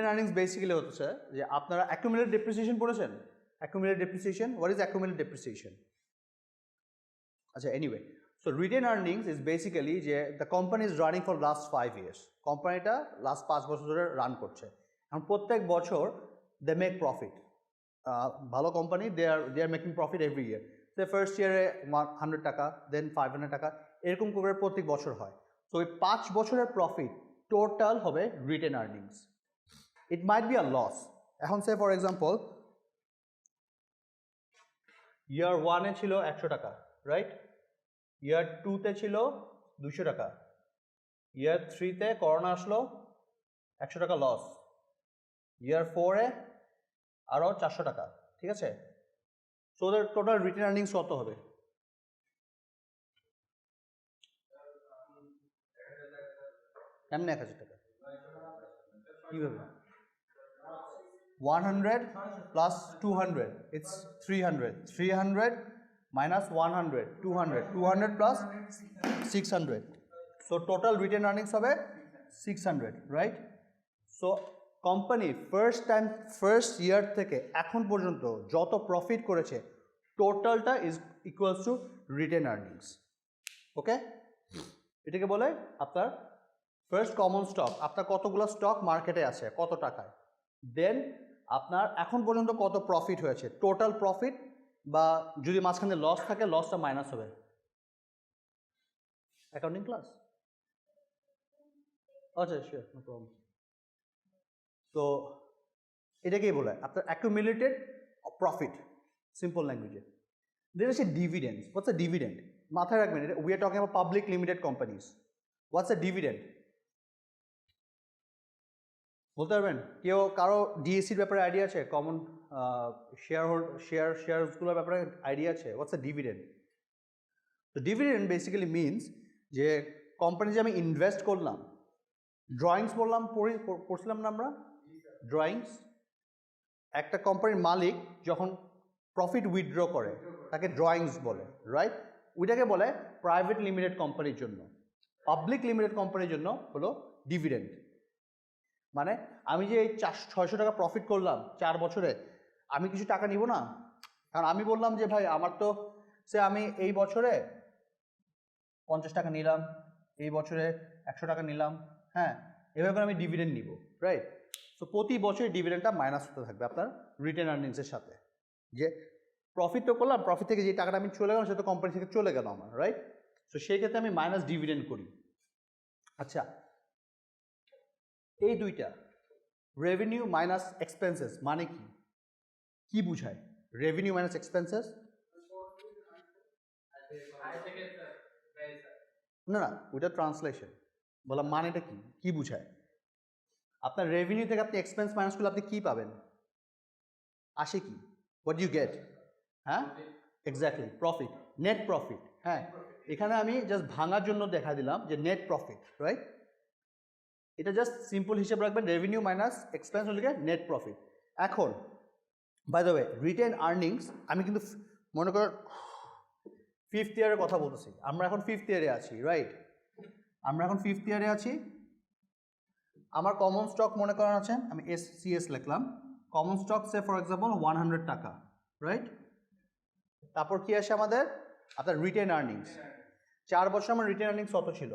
Earnings basically হচ্ছে যে আপনারা অ্যাকুমুলেটেড ডেপ্রিসিয়েশন পড়েছেন। Accumulated depreciation, what is accumulated depreciation? আচ্ছা, anyway, so retained earnings is basically যে the company is running for last 5 years, কোম্পানিটা last 5 বছর ধরে রান করছে, এখন প্রত্যেক বছর দে মেক প্রফিট। ভালো কোম্পানি, they are making profit every year. Say first ইয়ারে 100 টাকা, দেন 500 টাকা, এরকম করে প্রত্যেক বছর হয়। সো ওই 5 বছরের প্রফিট টোটাল হবে retained earnings. It might be a loss. এখন সে ফর এক্সাম্পল ইয়ার 1-এ ছিল 100 টাকা, রাইট? ইয়ার 2-তে ছিল 200 টাকা, ইয়ার 3-তে করোনা আসলো, 100 টাকা লস, ইয়ার 4-এ আরও 400 টাকা, ঠিক আছে? সো ওদের টোটাল রিটেন আর্নিংস কত হবে? কেমনে 1000 টাকা? কীভাবে? 100 plus 200, it's 300. 300 minus 100, 200. 200 plus 600. So total return earnings হবে 600, right? So company first year থেকে এখন পর্যন্ত যত প্রফিট করেছে টোটালটা is equals to retained earnings. Okay, এটাকে বলে আপনার ফার্স্ট কমন স্টক, আপনার কতগুলো স্টক মার্কেটে আছে, কত টাকায়, দেন আপনার এখন পর্যন্ত কত প্রফিট হয়েছে, টোটাল প্রফিট, বা যদি মাঝখানে লস থাকে লসটা মাইনাস হবে। Accounting class? আচ্ছা, শিওর, নো প্রবলেম। তো এটাকেই বলে আপনার অ্যাকুমুলেটেড প্রফিট, সিম্পল ল্যাঙ্গুয়েজে। দেন হচ্ছে ডিভিডেন্ড। হোয়াটস আ ডিভিডেন্ড? মাথায় রাখবেন, we are talking about public limited companies. What's a dividend বলতে পারবেন? কারো ডিএসসির ব্যাপারে আইডিয়া আছে? কমন শেয়ারগুলোর ব্যাপারে আইডিয়া আছে? হোয়াটস আ ডিভিডেন্ড? তো ডিভিডেন্ড বেসিক্যালি মিনস যে কোম্পানি যে আমি ইনভেস্ট করলাম, ড্রয়িংস বললাম, পড়ছিলাম না আমরা ড্রয়িংস? একটা কোম্পানির মালিক যখন প্রফিট উইথড্র করে তাকে ড্রয়িংস বলে, রাইট? ওইটাকে বলে প্রাইভেট লিমিটেড কোম্পানির জন্য। পাবলিক লিমিটেড কোম্পানির জন্য হলো ডিভিডেন্ড। মানে আমি যে এই 600 টাকা প্রফিট করলাম 4 বছরে, আমি কিছু টাকা নিব না। কারণ আমি বললাম যে ভাই আমার তো আমি এই বছরে 50 টাকা নিলাম, এই বছরে 100 টাকা নিলাম, হ্যাঁ, এভাবে আমি ডিভিডেন্ড নিব, রাইট? সো প্রতি বছর ডিভিডেন্ডটা মাইনাস হতে থাকবে আপনার রিটেন আর্নিংসের সাথে। যে প্রফিট তো করলাম, প্রফিট থেকে যে টাকাটা আমি চলে গেলাম সেটা তো কোম্পানি থেকে চলে গেল আমার, রাইট? সো সেই ক্ষেত্রে আমি মাইনাস ডিভিডেন্ড করি। আচ্ছা, এই দুইটা রেভিনিউ মাইনাস এক্সপেন্সেস মানে কি? কি বুঝায় রেভিনিউ মাইনাস এক্সপেন্সেস? না না, ওইটা ট্রান্সলেশন। বললাম মানেটা কি, কি বুঝায়? আপনার রেভিনিউ থেকে আপনি এক্সপেন্স মাইনাস করলে আপনি কি পাবেন? আসে কি? What you get? হ্যাঁ, এক্স্যাক্টলি, প্রফিট, নেট প্রফিট। হ্যাঁ, এখানে আমি জাস্ট ভাঙার জন্য দেখা দিলাম যে নেট প্রফিট, রাইট? এটা জাস্ট সিম্পল হিসেব রাখবেন, রেভিনিউ মাইনাস এক্সপেন্স হলে নেট প্রফিট। এখন by the way, retained earnings আমি কিন্তু মনে করেন 5th ইয়ারের কথা বলতেছি। আমরা এখন 5th ইয়ারে আছি, রাইট? আমরা এখন 5th ইয়ারে আছি। আমার কমন স্টক মনে করেন আছে, আমি SCS লিখলাম, common stock say for example 100 টাকা, রাইট? তারপর কি আসে আমাদের? আপনার রিটেন আর্নিংস। 4 বছর আমার রিটেন আর্নিংস কত ছিল?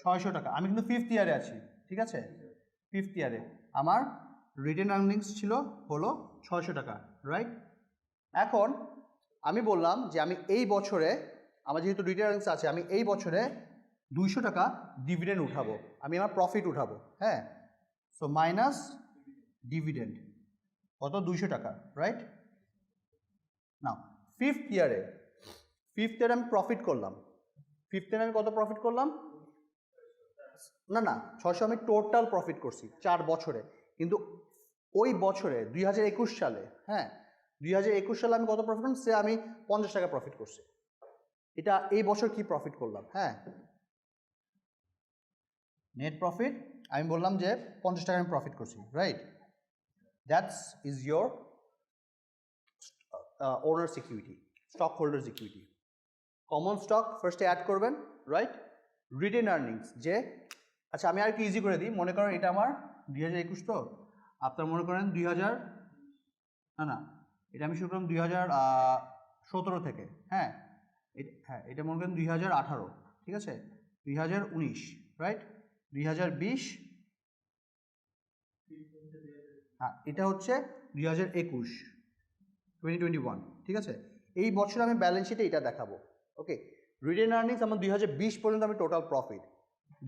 600 টাকা। আমি কিন্তু 5th ইয়ারে আছি, ঠিক আছে? 5th ইয়ারে আমার রিটেন আর্নিংস ছিল হলো 600 টাকা, রাইট? এখন আমি বললাম যে আমি এই বছরে, আমার যেহেতু রিটেন আর্নিংস আছে, আমি এই বছরে 200 টাকা ডিভিডেন্ড উঠাবো, আমি আমার প্রফিট উঠাবো, হ্যাঁ? সো মাইনাস ডিভিডেন্ড কত? 200 টাকা, রাইট? না, 5th ইয়ারে আমি প্রফিট করলাম। 5th ইয়ারে আমি কত প্রফিট করলাম? না না, 600 আমি টোটাল প্রফিট করছি 4 বছরে। কিন্তু ওই বছরে 2021 সালে, হ্যাঁ, 2021 সালে আমি কত প্রফিট করলাম? আমি 50 টাকা প্রফিট করছি। এটা এই বছর কি প্রফিট করলাম? হ্যাঁ, নেট প্রফিট আমি বললাম যে 50 টাকা আমি প্রফিট করছি, right? That's is your owners equity, stock holders equity. Common stock ফার্স্টে অ্যাড করবেন, রাইট? রিটেন আর্নিংস, যে আচ্ছা আমি আর একটু ইজি করে দিই, মনে করেন এটা আমার 2021 তো, আপনার মনে করেন 2000, না এটা আমি শুরু করলাম 2017 থেকে, হ্যাঁ হ্যাঁ এটা মনে করেন 2018, ঠিক আছে, 2019, রাইট, 2020, হ্যাঁ এটা হচ্ছে 2021, 2021, ঠিক আছে। এই বছর আমি ব্যালেন্স শিটে এটা দেখাবো, ওকে। রিটেন আর্নিংস আমার 2020 পর্যন্ত আমি টোটাল প্রফিট,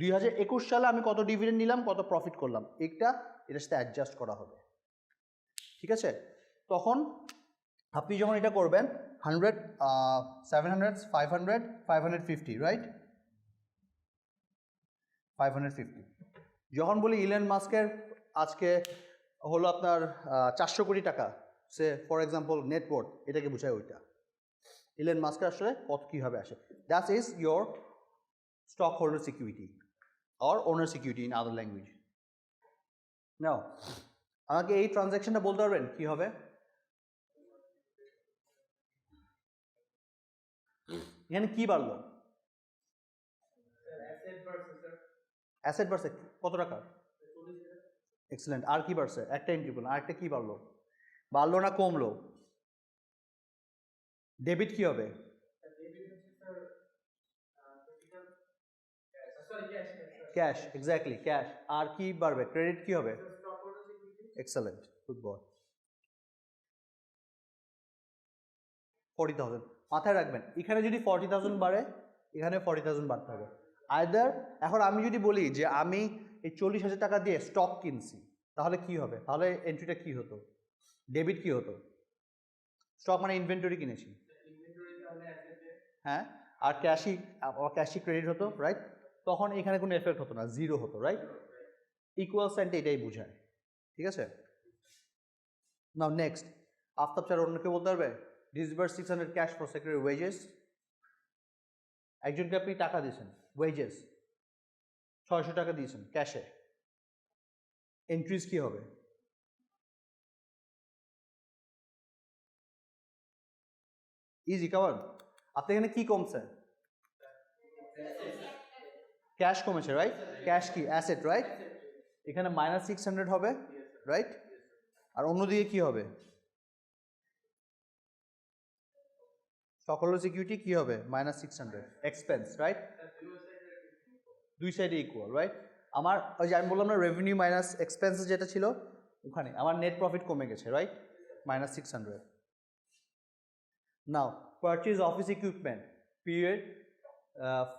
2021 সালে আমি কত ডিভিডেন্ড নিলাম, কত প্রফিট করলাম, এটার সাথে অ্যাডজাস্ট করা হবে, ঠিক আছে। তখন আপনি যখন এটা করবেন 100, 700, 500, 550, রাইট, 550, যখন বলি ইলন মাস্কের আজকে হলো আপনার 400 কোটি টাকা, সে ফর এক্সাম্পল নেটওয়ার্থ, এটাকে বোঝায় ওইটা। ইলন মাস্কের আসলে কত কীভাবে আসে, that is your stock holder security or owner security in other language. Now আমাকে এই ট্রানজ্যাকশনটা বলতে পারবেন কি হবে? এখানে কি বাড়লো? অ্যাসেট বাড়ছে কত টাকা? এক্সেলেন্ট। আর কি বাড়ছে? একটা এন্ট্রি করলাম, আরেকটা কি বাড়লো? বাড়লো না কমলো? ডেবিট কি হবে? Cash, exactly cash. আর কি বাড়বে? ক্রেডিট কি হবে? Excellent, good boy. 40,000 মাথায় রাখবেন, এখানে যদি 40,000 বাড়ে, এখানে 40,000 বাড়তে হবে আইদার। এখন আমি যদি বলি যে আমি এই 40,000 টাকা দিয়ে স্টক কিনছি, তাহলে কি হবে? তাহলে এন্ট্রিটা কি হতো? ডেবিট কি হতো? স্টক মানে ইনভেন্টরি কিনেছি, হ্যাঁ, আর ক্যাশই ক্রেডিট হতো, রাইট। তখন এখানে কোনো এফেক্ট হতো না, জিরো হতো, রাইট। ইকুয়াল সাইনটা এটাই বোঝায়, ঠিক আছে। নাও নেক্সট, আফতাব স্যার অন্য কেউ বলতে পারবে? Disburse 600 cash for secretary wages. একজনকে আপনি টাকা দিয়েছেন ওয়েজেস, 600 টাকা দিয়েছেন ক্যাশে, এন্ট্রিজ কি হবে? ইজি, কামান। আপনি এখানে কি কমছে? ক্যাশ কমেছে, রাইট। ক্যাশ কি? Asset, right. এখানে -600 হবে, রাইট। আর অন্যদিকে কি হবে? সকল সিকিউরিটি কি হবে? -600 এক্সপেন্স, রাইট। দুই সাইডে ইকুয়াল, রাইট। আমার ওই যে আমি বললাম না, রেভিনিউ মাইনাস এক্সপেন্সেস যেটা ছিল, ওখানে আমার নেট প্রফিট কমে গেছে, right, -600। Now purchase office equipment period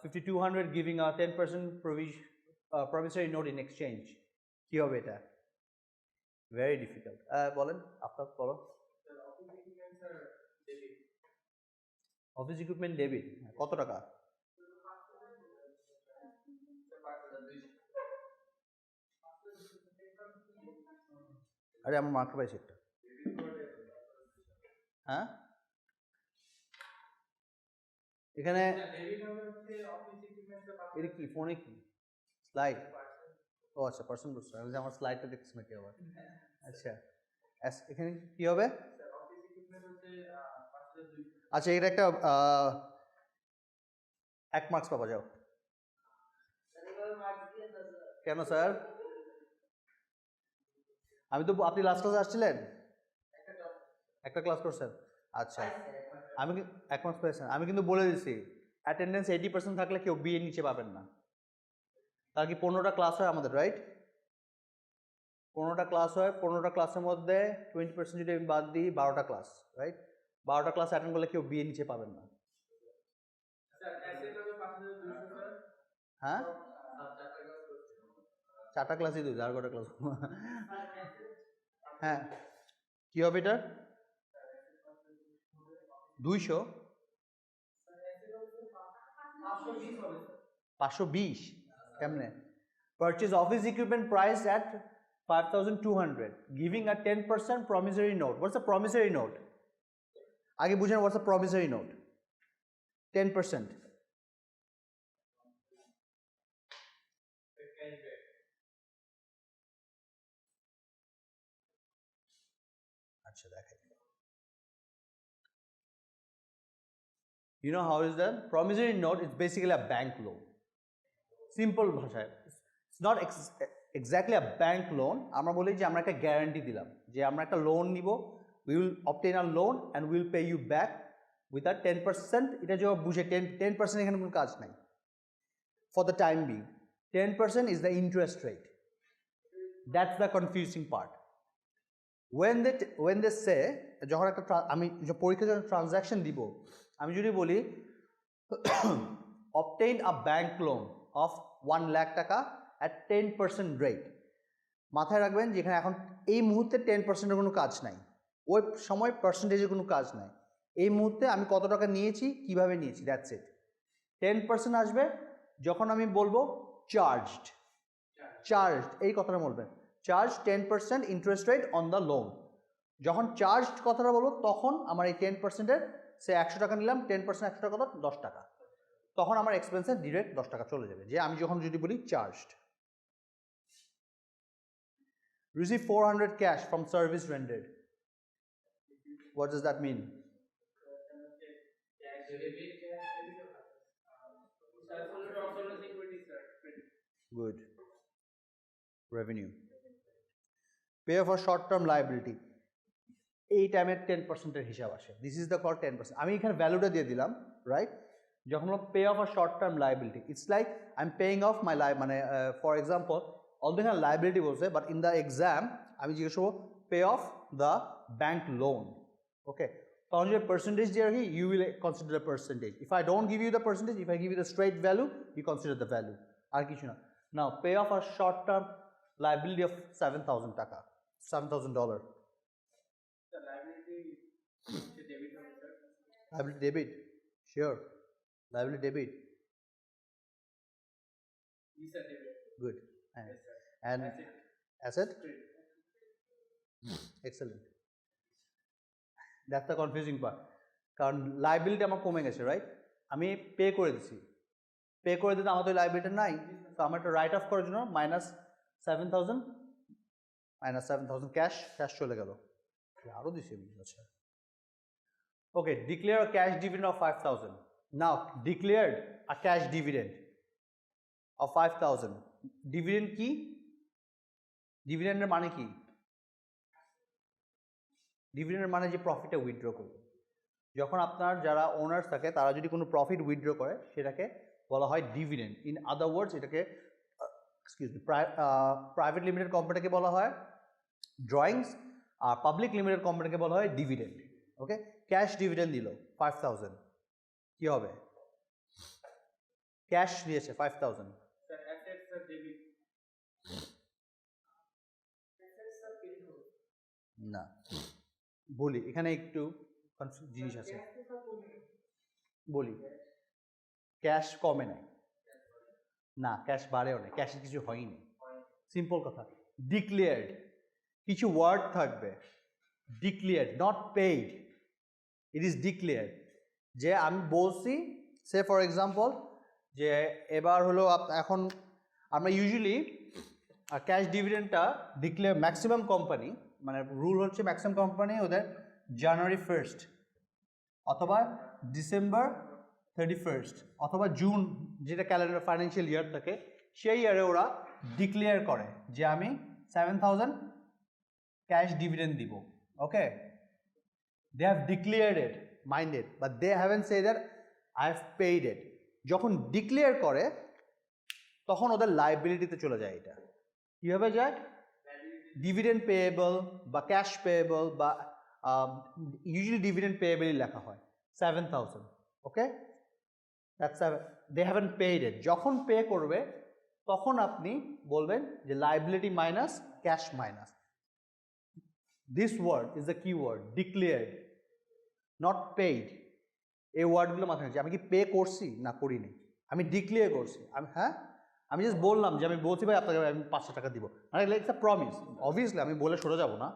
5200 giving a 10% promissory note in exchange, কি হবে এটা? ভেরি ডিফিকাল্ট, বলেন আপনার, বলো। অফিস ইকুইপমেন্ট ডেবিট কত টাকা? আরে আমার মার্ক পাইছি একটা, হ্যাঁ এখানে এটা কি ফোনে কি স্লাইড? ও আচ্ছা, পার্সন বুঝতে আমি আমার স্লাইডটা দেখছি নাকি আবার। আচ্ছা এখানে কি হবে? আচ্ছা এটা একটা 1 মার্কস পাওয়া যাও। কেন স্যার? আমি তো, আপনি লাস্ট ক্লাসে আসছিলেন? একটা ক্লাস করছেন? আচ্ছা আমি 1 মার্কস পেয়েছেন। আমি কিন্তু বলে দিছি অ্যাটেন্ডেন্স 80% থাকলে কেউ বিয়ে নিচে পাবেন না। তার কি 15টা ক্লাস হয় আমাদের, রাইট? 15টা ক্লাস হয়, 15টা ক্লাসের মধ্যে 20% যদি আমি বাদ দিই, 12টা ক্লাস, রাইট। 12টা ক্লাস অ্যাটেন্ড করলে কেউ বিয়ে নিচে পাবেন না। হ্যাঁ 4টা ক্লাসই দুই, আর কটা ক্লাস? হ্যাঁ কি হবে এটা? 200, 520 কেমনে? Purchase office equipment priced at 5,200 giving a 10% promissory note. What's a promissory note? আগে বুঝেন what's a promissory note? 10%। আচ্ছা দেখাই। You know how is that? Promissory note is basically a bank loan. Simple ভাষায়, It's not exactly a bank loan. আমরা বলি যে আমরা একটা গ্যারান্টি দিলাম যে আমরা একটা লোন নিব, we will obtain a loan and we will pay you back with a 10%. এটা যে বুঝে 10% এখানে কোনো কাজ নাই for the time being. 10% is the interest rate. That's the confusing part. When they say যখন একটা আমি পরীক্ষার জন্য ট্রানজাকশন দিব, আমি যদি বলি obtain a bank loan of 1 lakh টাকা at 10% rate, মাথায় রাখবেন যে এখানে এখন এই মুহূর্তে 10%-এর কোনো কাজ নাই, ওই সময় পার্সেন্টেজের কোনো কাজ নাই। এই মুহূর্তে আমি কত টাকা নিয়েছি, কিভাবে নিয়েছি, দ্যাটস ইট। 10% আসবে যখন আমি বলবো চার্জড, এই কথাটা বলবেন, charge 10% interest rate on the loan. যখন চার্জড কথাটা বলবো তখন আমার এই 10%-এর, সে 100 টাকা নিলাম, 10% 100 টাকা, 10 টাকা, তখন আমার এক্সপেন্সে ডিরেক্ট 10 টাকা চলে যাবে। যে আমি যখন যদি বলি charged. Receive 400 cash from service rendered. What does that mean? Good. Revenue. Pay for short-term liability. এই টাইমের 10%-এর হিসাব আসে। This is the called 10%. আমি এখানে ভ্যালুটা দিয়ে দিলাম, রাইট? যখন আমরা pay off a short-term liability, it's like I'm paying off my মানে for example, although এখানে liability বলছে, but in the exam আমি জিজ্ঞেস করবো pay off the bank loan. Okay? তখন যে percentage দিয়ে রাখি, you will consider the percentage. If I don't give you the percentage, if I give you the straight value, you consider the value. আর কিছু না। Now pay off a short-term liability of 7,000 টাকা, $7,000. The liability debit or sir? Liability debit, sure. Liability debit. Visa debit. Good. Yes, sir. And asset? Credit. Excellent. That's the confusing part. কারণ liability আমার কমে গেছে, right? আমি pay করে দিছি, pay করে দিতে আমার তো লাইবিলিটি নাই, তো আমার একটা রাইট অফ করার জন্য -7,000 ক্যাশ চলে গেল। আরও দিছি আমি, আচ্ছা। Okay, declare a cash dividend of 5,000. Now declared a cash dividend of 5,000. Dividend কি? ডিভিডেন্ডের মানে কি? ডিভিডেন্ডের মানে যে প্রফিটটা উইথড্র করবে। যখন আপনার যারা ওনার্স থাকে তারা যদি কোনো প্রফিট উইথড্র করে সেটাকে বলা হয় ডিভিডেন্ড। ইন আদার ওয়ার্ডস এটাকে প্রাইভেট লিমিটেড কোম্পানিকে বলা হয় ড্রয়িংস, আর পাবলিক লিমিটেড কোম্পানিকে বলা হয় ডিভিডেন্ড। ওকে, ক্যাশ ডিভিডেন্ড দিল 5,000, কি হবে? ক্যাশ দিয়েছে 5,000, Sir, assets are debit. Assets are credit. না বলি এখানে একটু জিনিস আছে, বলি ক্যাশ কমে নাই, না ক্যাশ বাড়েও নেই, ক্যাশের কিছু হয়নি। সিম্পল কথা, ডিক্লেয়ার্ড কিছু ওয়ার্ড থাকবে, declared not paid, it is declared. যে আমি বলছি, সে ফর এক্সাম্পল যে এবার হলো এখন আমরা ইউজুয়ালি ক্যাশ ডিভিডেন্ডটা ডিক্লেয়ার ম্যাক্সিমাম কোম্পানি, মানে রুল হচ্ছে ম্যাক্সিমাম কোম্পানি ওদের জানুয়ারি 1st অথবা ডিসেম্বর 31st অথবা জুন, যেটা ক্যালেন্ডার ফাইন্যান্সিয়াল ইয়ার থাকে সেই ইয়ারে ওরা ডিক্লেয়ার করে যে আমি 7,000 ক্যাশ ডিভিডেন্ড দিব। Okay, they have declared it, minded, but they haven't say that I have paid it. যখন ডিক্লেয়ার করে তখন ওদের লাইবিলিটিতে চলে যায়। এটা কীভাবে যায়? ডিভিডেন্ড পেয়েবল বা ক্যাশ পেয়েবল বা ইউজুয়ালি ডিভিডেন্ড পেয়েবলই লেখা হয় 7,000। Okay, that's they haven't paid it. যখন পে করবে তখন আপনি বলবেন যে liability minus cash minus. This word is the key word, declared not paid. এই ওয়ার্ডগুলো মাথায় রাখছি। আমি কি পে করছি? না করিনি, আমি ডিক্লেয়ার করছি। আমি জাস্ট বললাম যে আমি বলছি ভাই আপনাকে আমি 500 টাকা দিব, মানে ইটস আ প্রমিস। অবভিয়াসলি আমি বলে সরে যাব না,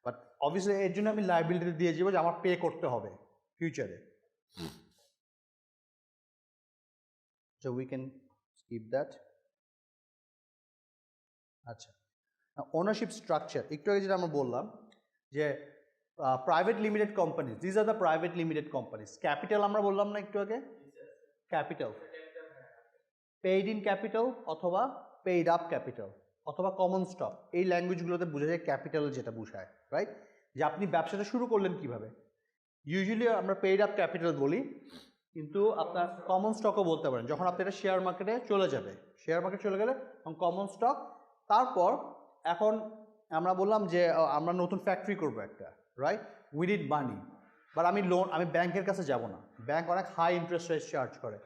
বাট অবভিয়াসলি এর জন্য আমি লাইবিলিটি দিয়ে যাবো যে আমার পে করতে হবে ফিউচারে। So we can skip that. আচ্ছা, ওনারশিপ স্ট্রাকচার একটু আগে যেটা আমরা বললাম যে private limited companies, this are the private limited companies. Capital আমরা বললাম না একটু আগে, ক্যাপিটাল পেইড ইন ক্যাপিটাল অথবা পেইড আপ ক্যাপিটাল অথবা কমন স্টক, এই ল্যাঙ্গুয়েজগুলোতে বোঝা যায় ক্যাপিটাল যেটা বোঝায়, রাইট? যে আপনি ব্যবসাটা শুরু করলেন কিভাবে। ইউজুয়ালি আমরা পেইড আপ ক্যাপিটাল বলি, কিন্তু আপনার কমন স্টকও বলতে পারেন যখন আপনি এটা শেয়ার মার্কেটে চলে যাবে। শেয়ার মার্কেট চলে গেলে কমন স্টক। তারপর এখন আমরা বললাম যে আমরা নতুন ফ্যাক্টরি করবো একটা, right? We need money, but আমি ব্যাংকের কাছে যাব না, ব্যাংক অনেক হাই ইন্টারেস্ট রেট চার্জ করে।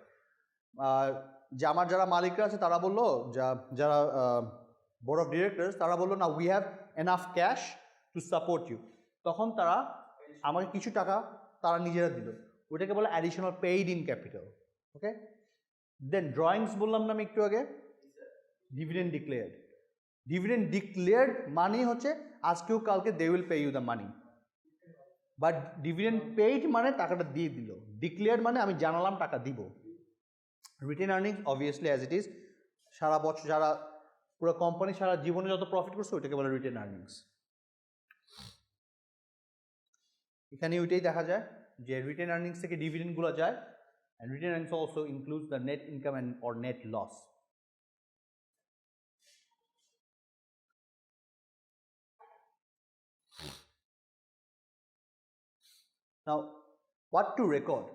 যে আমার যারা মালিকরা আছে তারা বললো, যারা বোর্ড অফ ডিরেক্টরস তারা বললো না, we have enough cash to support you. তখন তারা আমাকে কিছু টাকা তারা নিজেরা দিল, ওইটাকে বলে additional paid in capital. Okay, then drawings বললাম না আমি একটু আগে, ডিভিডেন্ড ডিক্লেয়ার্ড। ডিভিডেন্ড ডিক্লেয়ার্ড মানে হচ্ছে আজকেও কালকে they will pay you the money, but dividend paid মানে টাকাটা দিয়ে দিল। ডিক্লেয়ার্ড মানে আমি জানালাম টাকা দিব। Retained earnings obviously as it is, সারা বছর যারা পুরো কোম্পানি সারা জীবনে যত প্রফিট করছে ওইটাকে বলে রিটেন আর্নিংস। এখানে ওইটাই দেখা যায় যে রিটেন আর্নিংস থেকে ডিভিডেন্ডগুলো যায়, and retained earnings also includes the net income and or net loss. Now, what to record?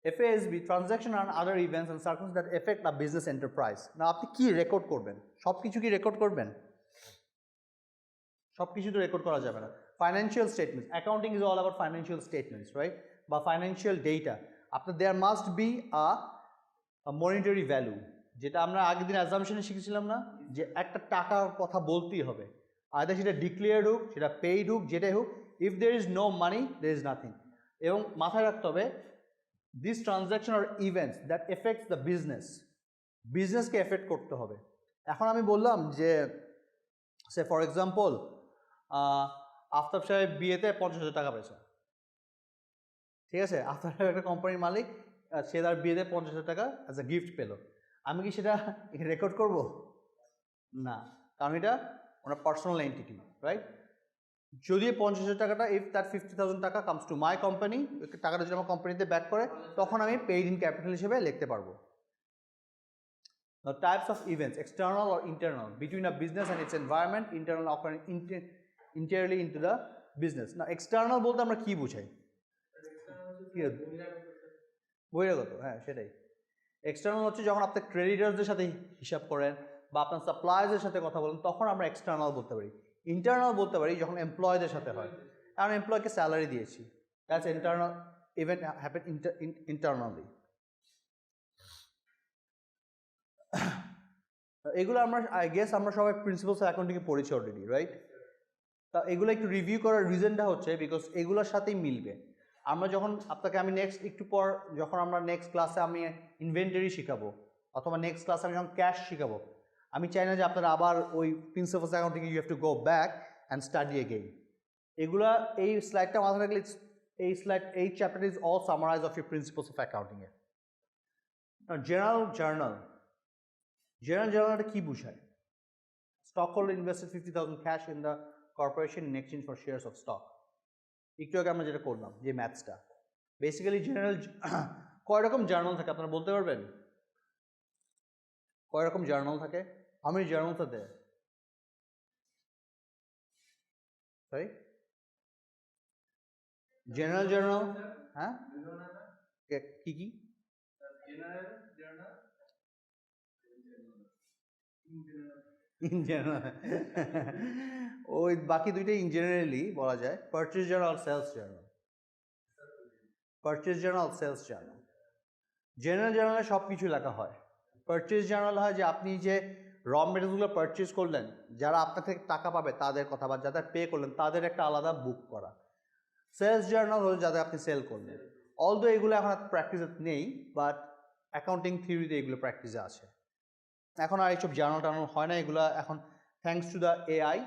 FASB, transaction and other events and circumstances that affect a business enterprise. Now, আপনি কি record করবেন? সব কিছু কি record করবেন? সব কিছু তো রেকর্ড করা যাবে না। Financial statements, accounting is all about financial statements, right? বা ফাইন্যান্সিয়াল ডেটা। আপনার there must be a monetary value, যেটা আমরা আগের দিন অ্যাজাম্পশনে শিখেছিলাম না, যে একটা টাকার কথা বলতেই হবে, আইদার সেটা ডিক্লেয়ার্ড হোক, সেটা পেইড হোক, যেটাই হোক, if there is no money there is nothing. এবং মাথায় রাখতে হবে দিস ট্রানজ্যাকশন আর events that affects the business, বিজনেসকে এফেক্ট করতে হবে। এখন আমি বললাম যে সে ফর এক্সাম্পল আফতাব সাহেব বিয়েতে 50,000 টাকা পেয়েছে, ঠিক আছে? আফতাব সাহেব একটা কোম্পানির মালিক, সে তার বিয়েতে 50,000 টাকা অ্যাজ এ গিফট পেল। আমি কি সেটা রেকর্ড করব? না, কারণ এটা ওনার পার্সোনাল এন্টিটি, রাইট? যদি 50,000 টাকাটা, ইফ দ্যাট 50,000 টাকা কামস টু মাই কোম্পানি, টাকাটা যদি আমার কোম্পানিতে ব্যাক করে, তখন আমি পেইড ইন ক্যাপিটাল হিসেবে লিখতে পারবো। The types of events, external or internal, between a business and its environment, internal occurring entirely into the business. Now, external বলতে আমরা কি বুঝাই? বহিরাগত, হ্যাঁ সেটাই। এক্সটার্নাল হচ্ছে যখন আপনি ক্রেডিটারদের সাথে হিসাব করেন বা আপনার সাপ্লায়ার্সের সাথে কথা বলেন, তখন আমরা এক্সটার্নাল বলতে পারি। ইন্টারনাল বলতে পারি যখন এমপ্লয়ীদের সাথে হয়, কারণ এমপ্লয়কে স্যালারি দিয়েছি, that's internal event happen internally. এগুলো আমরা আই গেস আমরা সবাই প্রিন্সিপালস অফ অ্যাকাউন্টিংয়ে পড়েছি অলরেডি, রাইট? তা এগুলো একটু রিভিউ করার রিজনটা হচ্ছে বিকজ এগুলোর সাথেই মিলবে। আমরা যখন আপনাকে আমি নেক্সট একটু পর যখন আমরা নেক্সট ক্লাসে আমি ইনভেন্টরি শিখাবো অথবা নেক্সট ক্লাসে আমি যখন ক্যাশ শিখাবো, আমি চাই না যে আপনারা আবার ওই principles of accounting you have to go back and study again. এগুলা এই স্লাইডটা মাথায় রাখলে এই chapter is all summarize of your principles of অ্যাকাউন্টিংয়ে। জেনারেলটা কি বুঝায়? Stockholder invested 50,000 cash in the corporation in exchange for shares of stock. একটু আগে আমরা যেটা করলাম যে ম্যাথসটা, বেসিক্যালি জেনারেল কয় রকম জার্নাল থাকে আপনারা বলতে পারবেন? কয় রকম জার্নাল থাকে? How many journals are there? Sorry, general journal, হ্যাঁ কি কি? ইন জেনারেল, ওই বাকি দুইটা ইন জেনারেলি বলা যায়। Purchase journal, sales journal. Purchase journal, sales journal. General জার্নালে সব কিছু লেখা হয়। পারচেজ জার্নাল হয় যে আপনি যে র মেটেরিয়ালসগুলো পারচেজ করলেন, যারা আপনার থেকে টাকা পাবে তাদের কথা, বা যাদের পে করলেন তাদের একটা আলাদা বুক করা। সেলস জার্নাল হলো যাদের আপনি সেল করলেন। অলদো এগুলো এখন প্র্যাকটিসে নেই, বাট অ্যাকাউন্টিং থিওরিতে এগুলো প্র্যাকটিসে আছে। এখন আর এইসব জার্নাল টার্নাল হয় না, এগুলো এখন thanks to the AI,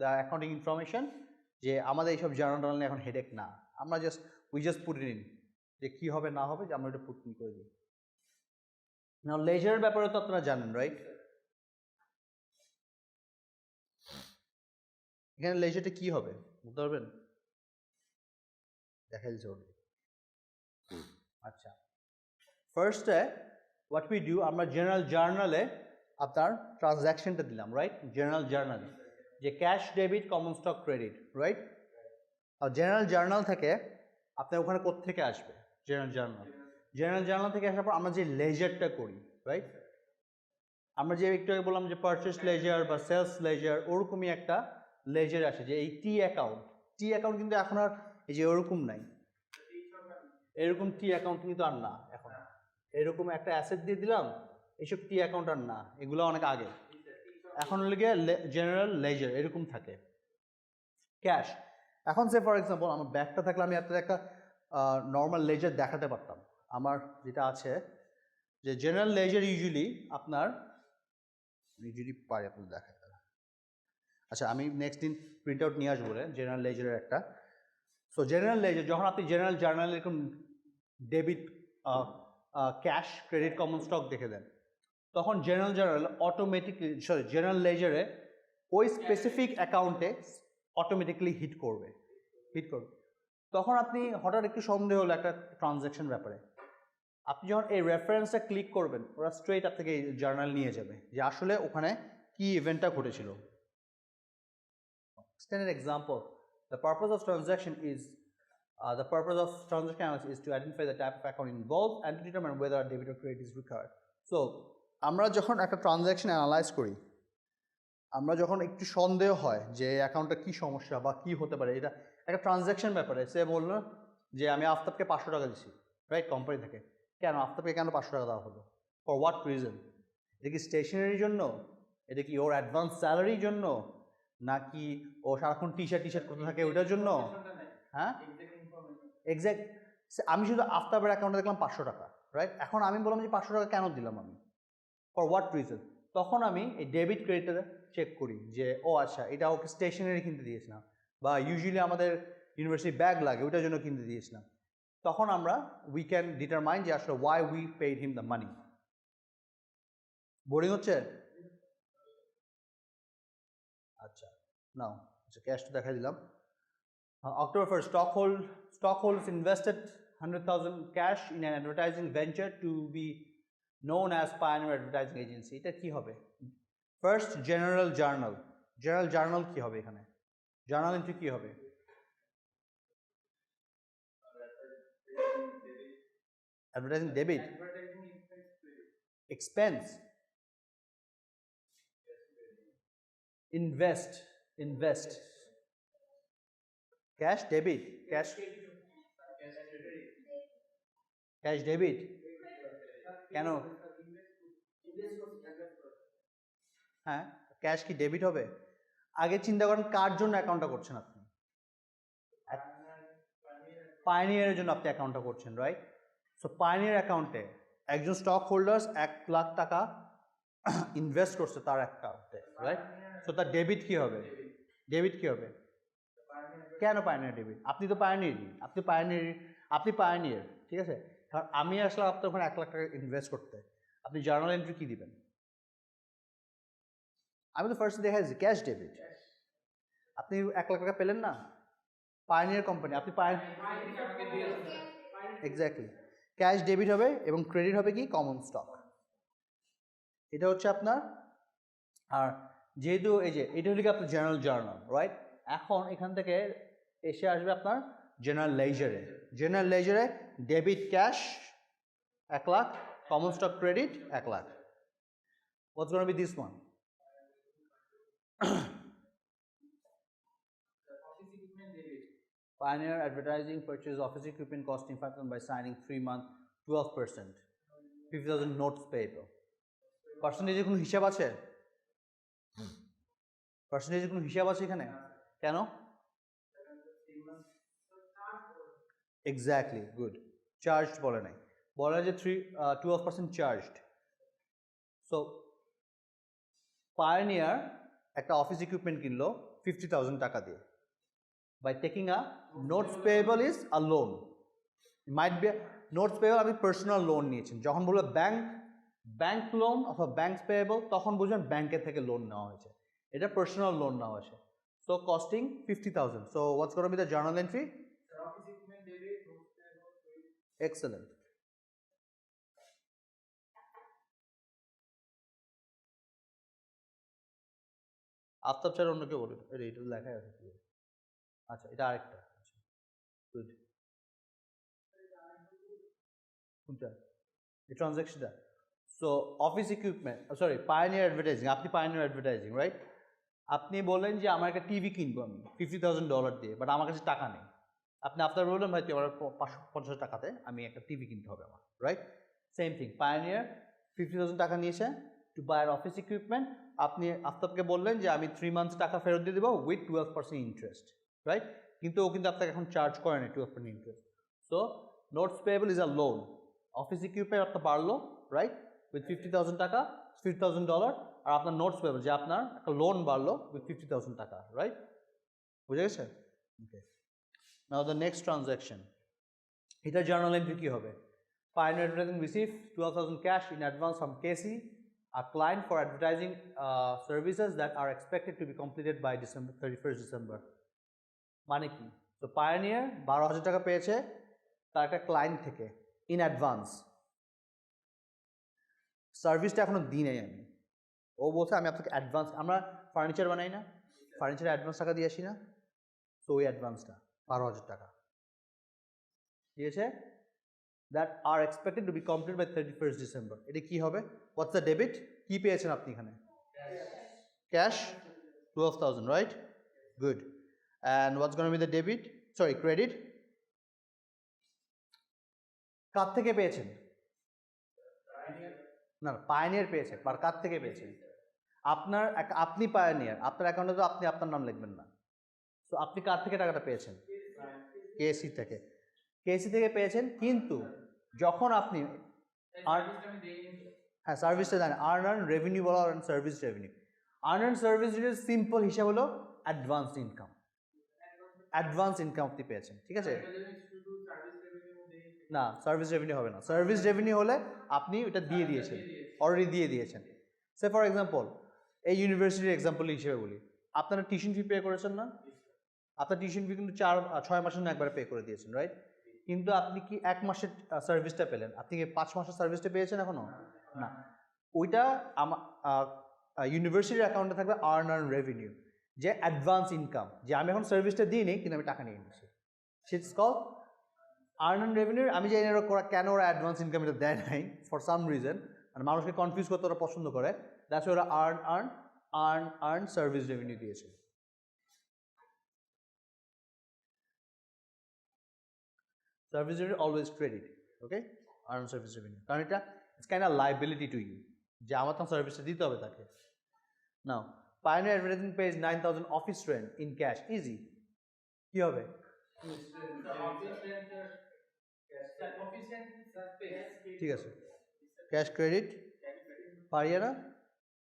the accounting information, যে আমাদের এইসব জার্নাল টার্নাল এখন হেডেক না, আমরা we just put it in, যে কী হবে না হবে যে আমরা এটা পুট ইন করে দিই। না, লেজারের ব্যাপারে তো আপনারা জানেন, রাইট? এখানে লেজারটা কি হবে বলতে পারবেন? দেখাই জরুরি। আচ্ছা, ফার্স্টে হোয়াট উই ডু, আমরা জেনারেল জার্নালে আপনার ট্রানজ্যাকশনটা দিলাম, রাইট? জেনারেল জার্নাল, যে cash debit common stock credit, right? আর জেনারেল জার্নাল থেকে আপনার ওখানে কোত্থেকে আসবে? জেনারেল জার্নাল থেকে আসার পর আমরা যে লেজারটা করি, রাইট? আমরা যে একটু আগে বললাম যে পারচেস লেজার বা সেলস লেজার, ওরকমই একটা লেজার আসে, যে এই টি অ্যাকাউন্ট কিন্তু এখন আর এই যে ওরকম নাই, এরকম টি অ্যাকাউন্ট কিন্তু আর না এখন। এরকম একটা অ্যাসেট দিয়ে দিলাম, এইসব টি অ্যাকাউন্ট আর না, এগুলো অনেক আগে। এখন হলে গিয়ে জেনারেল লেজার এরকম থাকে। ক্যাশ, এখন সে ফর এক্সাম্পল আমার ব্যাগটা থাকলে আমি আপনাদের একটা নর্মাল লেজার দেখাতে পারতাম। আমার যেটা আছে যে জেনারেল লেজার ইউজুয়ালি আপনার যদি পারি আপনার দেখাতে, আচ্ছা আমি নেক্সট দিন প্রিন্ট আউট নিয়ে আসবো বলে জেনারেল লেজারের একটা। সো জেনারেল লেজার, যখন আপনি জেনারেল জার্নাল এরকম debit cash credit common stock দেখে দেন, তখন জেনারেল জার্নাল অটোমেটিকলি জেনারেল লেজারে ওই স্পেসিফিক অ্যাকাউন্টে অটোমেটিকলি হিট করবে। তখন আপনি হঠাৎ একটু সন্দেহ হলো একটা ট্রানজ্যাকশন ব্যাপারে, আপনি যখন এই রেফারেন্সটা ক্লিক করবেন, ওরা স্ট্রেট আপনাকে এই জার্নাল নিয়ে যাবে যে আসলে ওখানে কি ইভেন্টটা ঘটেছিল। Extended example, the purpose of transaction analysis is to identify the type of account involved and to determine whether a debit or credit is required. So আমরা যখন একটা ট্রানজ্যাকশন অ্যানালাইজ করি, আমরা যখন একটু সন্দেহ হয় যে অ্যাকাউন্টটা কি সমস্যা বা কি হতে পারে, এটা একটা ট্রানজ্যাকশন ব্যাপারে। সে বললো যে আমি আফতাবকে 500 টাকা দিচ্ছি, রাইট? কোম্পানি থেকে কেন আফতাবকে কেন 500 টাকা দেওয়া হলো? For what reason? এটা কি স্টেশনারির জন্য? এটা কি ওর অ্যাডভান্স স্যালারির জন্য? নাকি ও সারাক্ষণ টি শার্ট করতে থাকে ওইটার জন্য? হ্যাঁ, এক্স্যাক্ট। আমি শুধু আফতাবের অ্যাকাউন্টে দেখলাম 500 টাকা, রাইট? এখন আমি বললাম যে 500 টাকা কেন দিলাম আমি, ফর হোয়াট রিজন? তখন আমি এই ডেবিট ক্রেডিটটা চেক করি যে ও আচ্ছা এটা ওকে স্টেশনারি কিনতে দিয়েছিলাম, বা ইউজুয়ালি আমাদের ইউনিভার্সিটি ব্যাগ লাগে ওইটার জন্য কিনতে দিয়েছিলাম। তখন আমরা উই ক্যান ডিটারমাইন যে আসলে why we paid him the money. Boring হচ্ছে? আচ্ছা নাও, আচ্ছা ক্যাশটা দেখাই দিলাম। October 1st, stockholders invested 100,000 cash in an advertising venture to be known as Pioneer Advertising Agency. এটা কি হবে? ফার্স্ট জেনারেল জার্নাল কি হবে এখানে? জার্নাল এন্ট্রি কি হবে? Advertising debit, expense, invest, cash debit, cash debit কেন? হ্যাঁ, ক্যাশ কি ডেবিট হবে? আগে চিন্তা করেন কার জন্য অ্যাকাউন্টটা করছেন আপনি? পায়োনিয়ারের জন্য আপনি অ্যাকাউন্টটা করছেন, রাইট? সো পায়োনিয়ার অ্যাকাউন্টে একজন স্টক হোল্ডার্স 1 লাখ টাকা ইনভেস্ট করছে তার অ্যাকাউন্টে, রাইট? সো তার ডেবিট কি হবে? কেন পায়োনিয়ার ডেবিট? আপনি তো পায়োনিয়ার, ঠিক আছে? কারণ আমি আসলে আপনার ওখানে 1 লাখ টাকা ইনভেস্ট করতে, আপনি জার্নাল এন্ট্রি কি দিবেন? আমি তো ফার্স্ট দেখাইছি ক্যাশ ডেবিট। আপনি 1 লাখ টাকা পেলেন না, পায়োনিয়ার কোম্পানি, আপনি এক্স্যাক্টলি ক্যাশ ডেবিট হবে এবং ক্রেডিট হবে কি? Common stock. এটা হচ্ছে আপনার। আর যেহেতু এই যে এটা হলো কি আপনার জেনারেল জার্নাল, রাইট? এখন এখান থেকে এসে আসবে আপনার জেনারেল লেজারে debit cash 1 lakh, common stock credit 1 lakh. What's going to be this one? Pioneer Advertising purchase office equipment costing 5,000 by signing 3-month 12%, 50,000 notes payable. পার্সেন্টেজের কোনো হিসাব আছে? এখানে? কেন? Exactly, good. চার্জড বলে নাই, বলে যে 12% চার্জড। সো পায়োনিয়ার একটা অফিস ইকুইপমেন্ট কিনলো 50,000 টাকা দিয়ে। By taking a notes payable is a loan. It might be a notes payable, আপনি পার্সোনাল লোন নিয়েছেন। যখন বলবে ব্যাংক লোন অথবা ব্যাংকস পেয়েবল, তখন বুঝবেন ব্যাংকের থেকে লোন নেওয়া হয়েছে, এটা পার্সোনাল লোন নেওয়া হয়েছে। So costing 50,000. So what's going to be the journal entry? Excellent. Aftab ছাড়া অন্য কেউ বলুন, এটা লেখাই আছে কি? আচ্ছা, এটা আরেকটা। আচ্ছা, গুড। কোনটা? এই ট্রানজ্যাকশনটা। So office equipment, sorry, pioneer advertising. আপনি পায়োনিয়ার অ্যাডভার্টাইজিং, রাইট? আপনি বললেন যে আমার একটা টিভি কিনবো আমি $50,000 দিয়ে, বাট আমার কাছে টাকা নেই। আপনি আপনার বললেন ভাই তুই আমার 550 টাকাতে আমি একটা টিভি কিনতে হবে আমার, রাইট? সেম থিং, পায়োনিয়ার 50,000 টাকা নিয়েছে টু বাই আর অফিস ইকুইপমেন্ট। আপনি আফতাবকে বললেন যে আমি 3 মান্থস টাকা ফেরত দিয়ে দেবো উইথ 12% ইন্টারেস্ট, রাইট? কিন্তু ও কিন্তু আপনাকে এখন চার্জ করে না 12% interest. So notes payable is a loan. Office equipment আপনার বাড়লো, রাইট, উইথ 50,000 টাকা, $50,000, আর আপনার নোটস পেয়েবল যে আপনার একটা লোন বাড়লো উইথ 50,000 টাকা, রাইট? বুঝে গেছে? ওকে, নাও দ্য নেক্সট ট্রানজ্যাকশন। এটা জার্নাল এন্ট্রি কি হবে? Pioneer Advertising received 12,000 cash in advance from Casey, a client for advertising services that are expected to be completed by 31st December. মানে কি? তো Pioneer 12,000 টাকা পেয়েছে তার একটা ক্লায়েন্ট থেকে ইন অ্যাডভান্স। সার্ভিসটা এখনো দিই নাই আমি। ও বলছে আমি আপনাকে অ্যাডভান্স, আমরা ফার্নিচার বানাই না, ফার্নিচারে অ্যাডভান্স টাকা দিয়ে আসি না, তো ওই অ্যাডভান্সটা 12,000 টাকা দিয়েছে, that are expected to be completed by 31st December. এটা কি হবে? What's the debit? কি পেয়েছেন আপনি এখানে? Cash 12,000, right? Good. And what's going to be the debit? Sorry, credit? কার থেকে পেয়েছেন? না, পায়োনিয়ার পেয়েছে, আর কার থেকে পেয়েছেন? আপনার, আপনি পায়োনিয়ার, আপনার অ্যাকাউন্টে তো আপনি আপনার নাম লিখবেন না। তো আপনি কার থেকে টাকাটা পেয়েছেন? কেসি থেকে। কেসি থেকে পেয়েছেন, কিন্তু যখন আপনি হ্যাঁ সার্ভিসটা জানেন, আর্ন রেভিনিউ বলা হয়, service revenue. Earn service revenue simple হিসাব হলো অ্যাডভান্স ইনকাম। অ্যাডভান্স ইনকাম আপনি পেয়েছেন, ঠিক আছে? না, সার্ভিস রেভিনিউ হবে না। সার্ভিস রেভিনিউ হলে আপনি ওটা দিয়ে দিয়েছেন, অলরেডি দিয়ে দিয়েছেন। সে ফর এক্সাম্পল, এই ইউনিভার্সিটির এক্সাম্পল হিসেবে বলি, আপনারা টিউশন ফি পে করেছেন না? আপনার টিউশন ফি কিন্তু 6 মাসের জন্য একবারে পে করে দিয়েছেন, রাইট? কিন্তু আপনি কি 1 মাসের সার্ভিসটা পেলেন? আপনি কি 5 মাসের সার্ভিসটা পেয়েছেন এখনো? না, ওইটা ইউনিভার্সিটির অ্যাকাউন্টে থাকবে আর্ন রেভিনিউ, যে অ্যাডভান্স ইনকাম, যে আমি এখন সার্ভিসটা দিই নি কিন্তু আমি টাকা নিয়ে নিচ্ছি, ইটস কল আর্ন রেভিনিউ। আমি জানি না কেন ওরা অ্যাডভান্স ইনকাম এটা দেয় নাই, ফর সাম রিজন, মানে মানুষকে কনফিউজ করতে ওরা পছন্দ করে, দ্যাটস ওরা আর্ন সার্ভিস রেভিনিউ দিয়েছে। Service revenue always credit, okay? Earn service revenue. কারণ এটা it's kind of liability to you, যে আমার তো সার্ভিসটা দিতে হবে তাকে। Now, Pioneer Advertising pays 9,000 office rent in cash. Easy. কি হবে? ঠিক আছে। Cash credit. পারিয়া না?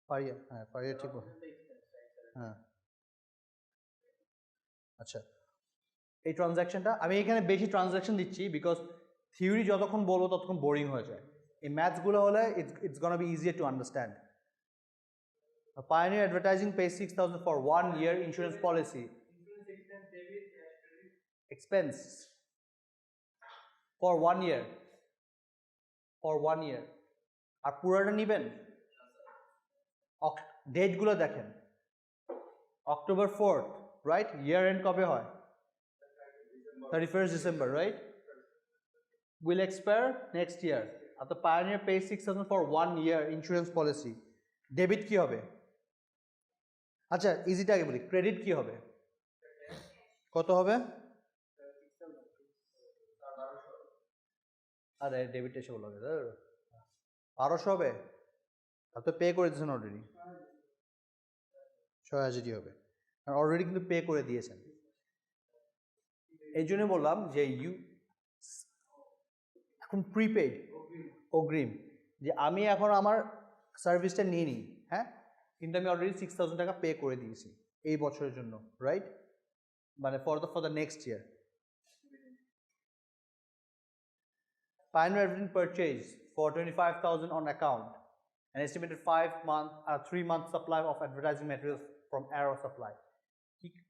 পারিয়া, হ্যাঁ পারিয়া ঠিক বল। হ্যাঁ, আচ্ছা, এই ট্রানজ্যাকশনটা আমি এখানে বেশি ট্রানজ্যাকশন দিচ্ছি বিকজ থিওরি যতক্ষণ বলবো ততক্ষণ বোরিং হয়ে যায়। এই ম্যাথসগুলো হলে it's gonna be easier to understand. Pioneer Advertising pays 6,000 for 1 year insurance policy. Expense for 1 year. For 1 year. আর পুরোটা নিবেন? ডেটগুলো দেখেন, October 4th, right? Year end কবে হয়? 31st December, right? Will expire next year. আর তো Pioneer pays 6,000 for 1 year insurance policy. Debit কি হবে? আচ্ছা, ইজিটা আগে বলি, ক্রেডিট কি হবে? কত হবে? আরে ডেবিট এসে বলো, 1200 হবে? তা তো পে করে দিয়েছেন অলরেডি, 6,000 হবে, আর অলরেডি কিন্তু পে করে দিয়েছেন। এই জন্য বললাম যে এখন প্রিপেড, অগ্রিম, যে আমি এখন আমার সার্ভিসটা নিয়ে নিই, হ্যাঁ, কিন্তু আমি অলরেডি 6,000 টাকা পে করে দিয়েছি এই বছরের জন্য, রাইট? মানে for the next year. Pioneer Advertising purchase for 25,000 on account, an estimated 3-month supply of advertising materials from Arrow Supply.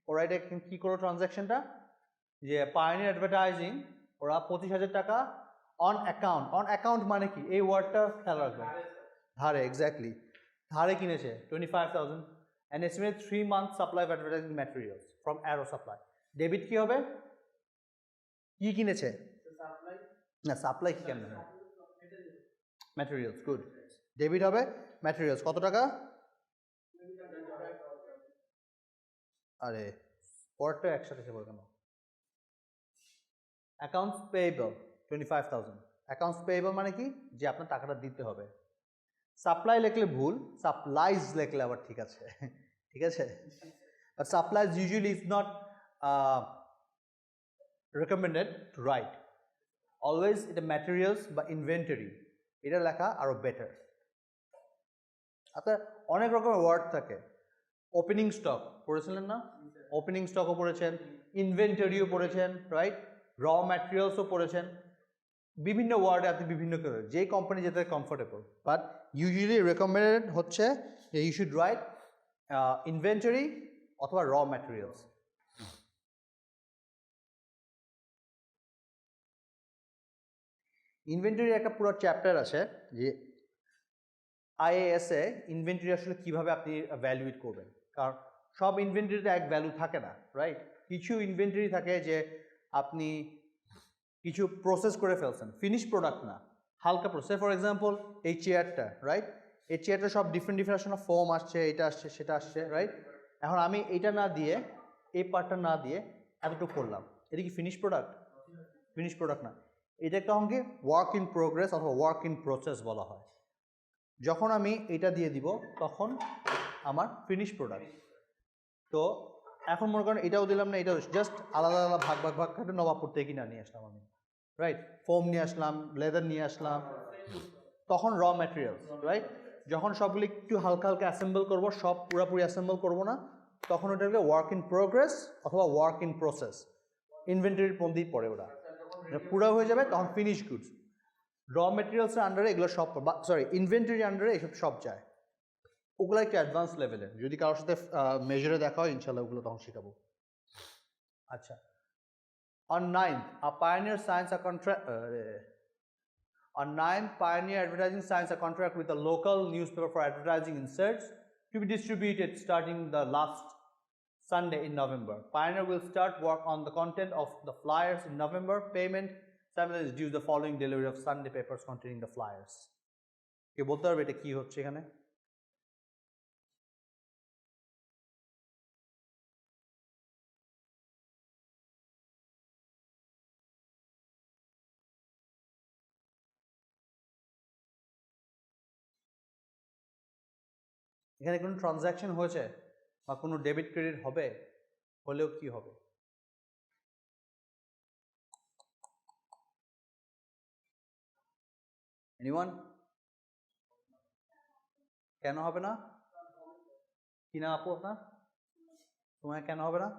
ওরা এটা কি করো ট্রানজ্যাকশনটা, যে Pioneer Advertising ওরা 25,000 টাকা অন অ্যাকাউন্ট মানে কি, এই ওয়ার্ডটা খেয়াল রাখবেন, ধারে, এক্স্যাক্টলি ধারে কিনেছে 25,000, an estimated 3 months supply of advertising materials from Arrow Supply. Debit কি হবে? কি কিনেছে? So supply. না সাপ্লাই কি কেন হবে? Material. Materials, good. ডেবিট হবে ম্যাটেরিয়ালস, কত টাকা? আরে পরটা একসাথে সেবল কেন? Accounts payable 25,000। অ্যাকাউন্টস পেয়েবল মানে কি? যে আপনার টাকাটা দিতে হবে। সাপ্লাই লিখলে ভুল, সাপ্লাইজ লিখলে আবার ঠিক আছে। ঠিক আছে, but supplies usually is not recommended to write. Always এটা ম্যাটেরিয়ালস বা ইনভেন্টরি এটা লেখা আরো বেটার। আপনার অনেক রকমের ওয়ার্ড থাকে। ওপেনিং স্টক পড়েছিলেন না? ওপেনিং স্টকও পড়েছেন, ইনভেন্টরিও পড়েছেন, রাইট? র ম্যাটেরিয়ালসও পড়েছেন। বিভিন্ন ওয়ার্ডে আপনি বিভিন্ন করে যে কোম্পানি যেতে কমফোর্টেবল, বাট ইউজুয়ালি রেকমেন্ডেড হচ্ছে যে ইউ শুড রাইট ইনভেন্টরি অথবা র ম্যাটেরিয়ালস। ইনভেন্টরি একটা পুরো চ্যাপ্টার আছে যে আইএএসে ইনভেন্টরি আসলে কিভাবে আপনি ভ্যালুয়েট করবেন, কারণ সব ইনভেন্টরিতে এক ভ্যালু থাকে না, রাইট? কিছু ইনভেন্টরি থাকে যে আপনি কিছু প্রসেস করে ফেলছেন, ফিনিশ প্রোডাক্ট না, হালকা প্রসেস। ফর এক্সাম্পল এই চেয়ারটা, রাইট? এই চেয়ারটা সব ডিফারেন্ট ডিফারেন্ট ফোম আসছে, এটা আসছে সেটা আসছে, রাইট? এখন আমি এটা না দিয়ে এই পার্টটা না দিয়ে এতটুকু করলাম, এটা কি ফিনিশ প্রোডাক্ট? ফিনিশ প্রোডাক্ট না, এটা তখনকে ওয়ার্ক ইন প্রোগ্রেস অথবা ওয়ার্ক ইন প্রসেস বলা হয়। যখন আমি এটা দিয়ে দিব তখন আমার ফিনিশ প্রোডাক্ট। তো এখন মনে করেন এটাও দিলাম না, এটাও জাস্ট আলাদা আলাদা ভাগ ভাগ ভাগ করে নবাবপুর থেকে কিনে নিয়ে আসলাম আমি, রাইট? ফোম নিয়ে আসলাম, লেদার নিয়ে আসলাম, তখন র ম্যাটেরিয়ালস, রাইট? যখন সবগুলি একটু হালকা হালকা অ্যাসেম্বল করবো, সব পুরোপুরি অ্যাসেম্বল করবো না, তখন ওটাকে ওয়ার্ক ইন প্রোগ্রেস অথবা ওয়ার্ক ইন প্রসেস, ইনভেন্টরির মধ্যেই পড়ে ওটা। পুরো হয়ে যাবে তখন ফিনিশ গুডস। র মেটেরিয়ালসের আন্ডারে এগুলো সব, সরি ইনভেন্টরি আন্ডারে এসব সব যায়। ওগুলো একটু অ্যাডভান্স লেভেলের, যদি কারোর সাথে মেজারে দেখা হয় ইনশাল্লাহ ওগুলো তখন শেখাবো। আচ্ছা, on 9th a pioneer signs a contract on 9th Pioneer Advertising signs a contract with a local newspaper for advertising inserts to be distributed starting the last Sunday in November. Pioneer will start work on the content of the flyers in November. Payment is due the following delivery of Sunday papers containing the flyers. কে বলতে পারবে এটা কি হচ্ছে এখানে? এখানে কোনো transaction হয়েছে বা কোনো ডেবিট ক্রেডিট হবে, হলেও কি হবে? এনিওয়ান? কেন হবে না? কি না আপু আপনার? তোমার কেন হবে না?